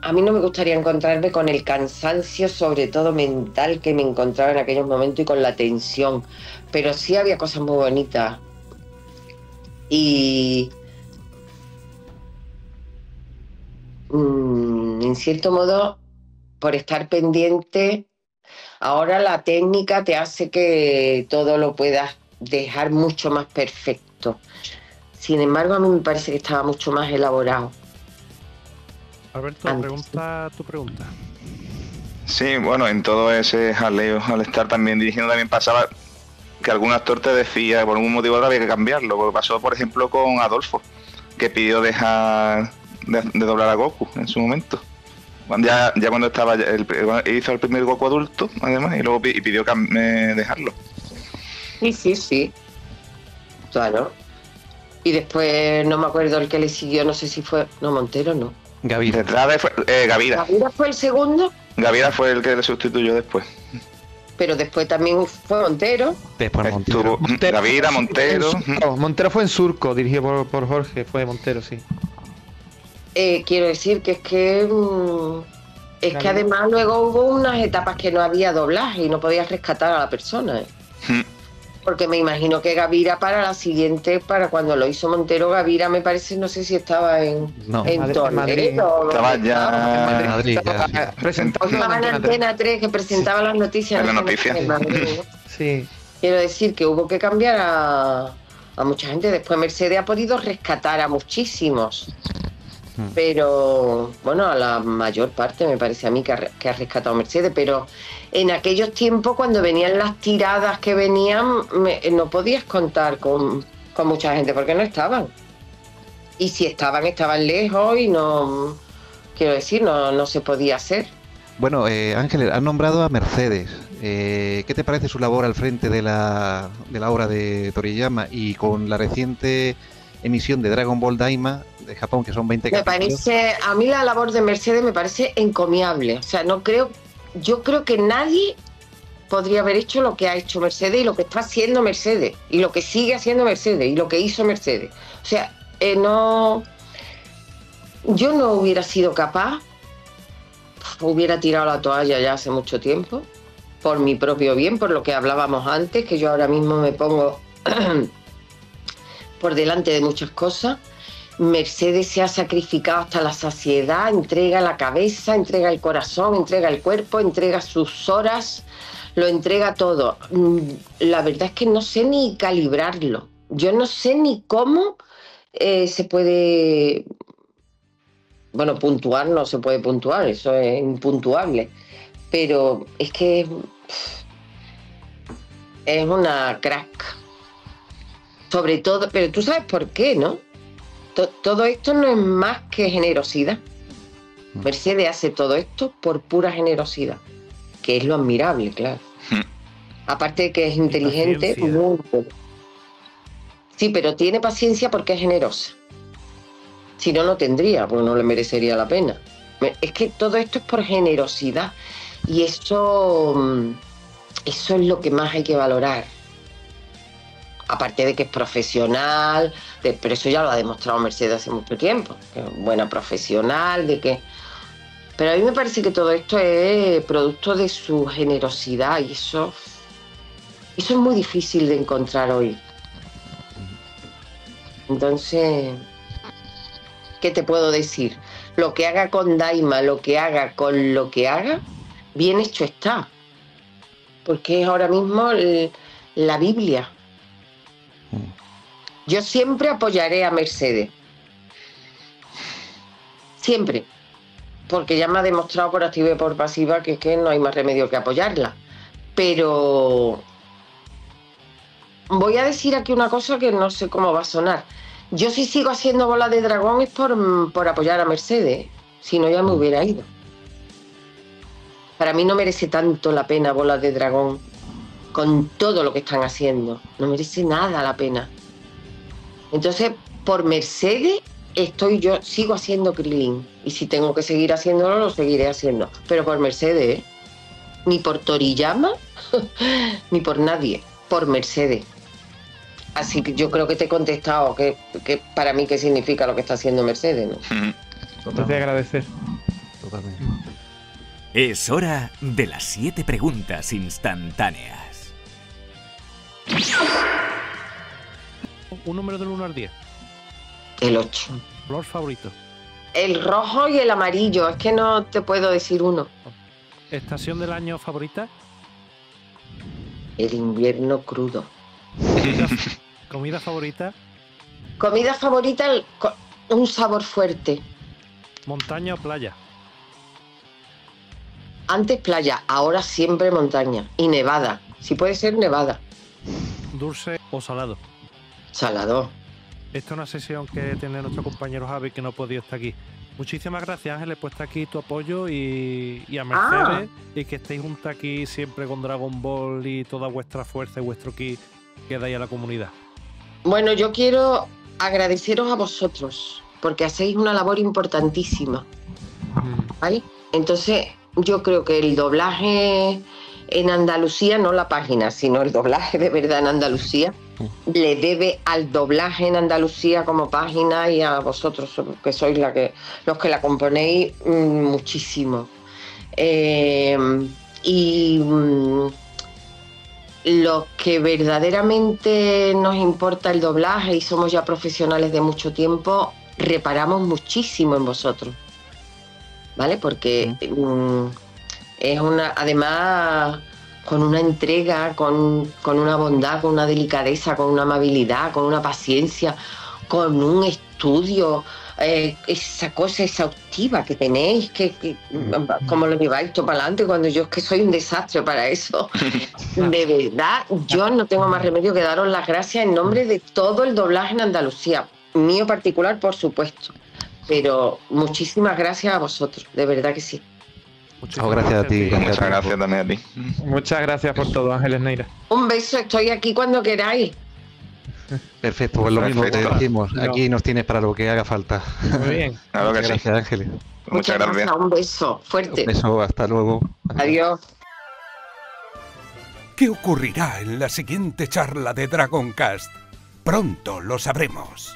a mí no me gustaría encontrarme con el cansancio, sobre todo mental, que me encontraba en aquellos momentos y con la tensión. Pero sí había cosas muy bonitas. Y... en cierto modo, por estar pendiente, ahora la técnica te hace que todo lo puedas dejar mucho más perfecto. Sin embargo, a mí me parece que estaba mucho más elaborado. Alberto, pregunta tu pregunta. Sí, bueno, en todo ese jaleo, al estar también dirigiendo, también pasaba que algún actor te decía que por algún motivo había que cambiarlo. Porque pasó, por ejemplo, con Adolfo, que pidió dejar de doblar a Goku en su momento. Ya cuando estaba hizo el primer Goku adulto, además, y luego pidió dejarlo. Sí. Claro. Y después no me acuerdo el que le siguió, no sé si fue... No, Montero no. Gavira. Gavira. ¿Gavira fue el segundo? Gavira fue el que le sustituyó después. Pero después también fue Montero. Después Montero. Gavira, Montero. Montero fue en Surco, dirigido por Jorge, fue Montero, sí. Quiero decir que es que además luego hubo unas etapas que no había doblaje y no podías rescatar a la persona. Porque me imagino que Gavira para la siguiente, para cuando lo hizo Montero, Gavira me parece, no sé si estaba en Madrid. Estaba ya en Madrid. Estaba en Antena 3, que presentaba las noticias. En la noticia. Sí. Quiero decir que hubo que cambiar a mucha gente. Después Mercedes ha podido rescatar a muchísimos. Pero bueno, a la mayor parte me parece a mí que ha rescatado Mercedes, pero en aquellos tiempos cuando venían las tiradas que venían, no podías contar con mucha gente porque no estaban. Y si estaban lejos y no, quiero decir, no se podía hacer. Bueno, Ángeles, has nombrado a Mercedes. ¿Qué te parece su labor al frente de la obra de Toriyama y con la reciente emisión de Dragon Ball Daima de Japón, que son 20 capítulos? A mí la labor de Mercedes me parece encomiable. O sea, yo creo que nadie podría haber hecho lo que ha hecho Mercedes y lo que está haciendo Mercedes y lo que sigue haciendo Mercedes y lo que hizo Mercedes. O sea, yo no hubiera sido capaz, hubiera tirado la toalla ya hace mucho tiempo, por mi propio bien, por lo que hablábamos antes, que yo ahora mismo me pongo por delante de muchas cosas. Mercedes se ha sacrificado hasta la saciedad, entrega la cabeza, entrega el corazón, entrega el cuerpo, entrega sus horas, lo entrega todo. La verdad es que no sé ni calibrarlo. Yo no sé ni cómo se puede... Bueno, puntuar no se puede puntuar, eso es impuntuable. Pero es que es una crack. Sobre todo, pero tú sabes por qué, ¿no? Todo esto no es más que generosidad. Mercedes hace todo esto por pura generosidad, que es lo admirable, claro. Aparte de que es inteligente. Sí, pero tiene paciencia porque es generosa. Si no, no tendría, porque no le merecería la pena. Es que todo esto es por generosidad. Y eso es lo que más hay que valorar. Aparte de que es profesional, pero eso ya lo ha demostrado Mercedes hace mucho tiempo, que es buena profesional, pero a mí me parece que todo esto es producto de su generosidad y eso es muy difícil de encontrar hoy. Entonces, ¿qué te puedo decir? Lo que haga con Daima, lo que haga con lo que haga, bien hecho está. Porque es ahora mismo la Biblia. Yo siempre apoyaré a Mercedes. Siempre. Porque ya me ha demostrado por activa y por pasiva que es que no hay más remedio que apoyarla. Pero voy a decir aquí una cosa que no sé cómo va a sonar. Yo si sigo haciendo bolas de dragón es por apoyar a Mercedes. Si no, ya me hubiera ido. Para mí no merece tanto la pena bolas de dragón con todo lo que están haciendo. No merece nada la pena. Entonces, por Mercedes sigo haciendo Krilin. Y si tengo que seguir haciéndolo, lo seguiré haciendo. Pero por Mercedes, ni por Toriyama, ni por nadie. Por Mercedes. Así que yo creo que te he contestado que para mí qué significa lo que está haciendo Mercedes, ¿no? Totalmente. Te agradecer. Totalmente. Es hora de las 7 preguntas instantáneas. Un número del 1 al 10. El 8. ¿Color favorito? El rojo y el amarillo. Es que no te puedo decir uno. ¿Estación del año favorita? El invierno crudo. ¿Comida favorita? Comida favorita, un sabor fuerte. ¿Montaña o playa? Antes playa, ahora siempre montaña. Y nevada. Si puede ser nevada. ¿Dulce o salado? Salado. Esta es una sesión que tiene nuestro compañero Javi, que no ha podido estar aquí. Muchísimas gracias, Ángeles, por estar aquí, tu apoyo y a Mercedes. Y que estéis juntos aquí siempre con Dragon Ball y toda vuestra fuerza y vuestro ki que dais a la comunidad. Bueno, yo quiero agradeceros a vosotros, porque hacéis una labor importantísima. ¿Vale? Entonces, yo creo que el doblaje en Andalucía, no la página, sino el doblaje de verdad en Andalucía, le debe al doblaje en Andalucía como página y a vosotros, que sois los que la componéis, muchísimo. Los que verdaderamente nos importa el doblaje y somos ya profesionales de mucho tiempo, reparamos muchísimo en vosotros, ¿vale? Porque es además con una entrega, con una bondad, con una delicadeza, con una amabilidad, con una paciencia, con un estudio esa cosa exhaustiva que tenéis, cómo lo lleváis todo para adelante, cuando yo es que soy un desastre para eso. De verdad, yo no tengo más remedio que daros las gracias en nombre de todo el doblaje en Andalucía, mío particular, por supuesto, pero muchísimas gracias a vosotros, de verdad que sí. Muchas gracias a ti. Muchas gracias también a ti. Muchas gracias por todo, Ángeles Neira. Un beso, estoy aquí cuando queráis. Perfecto, pues lo mismo te Perfecto. decimos. Aquí nos tienes para lo que haga falta. Muy bien. Claro que sí. Gracias, Ángeles. Muchas gracias. Un beso fuerte. Un beso, hasta luego. Adiós. ¿Qué ocurrirá en la siguiente charla de Dragon Cast? Pronto lo sabremos.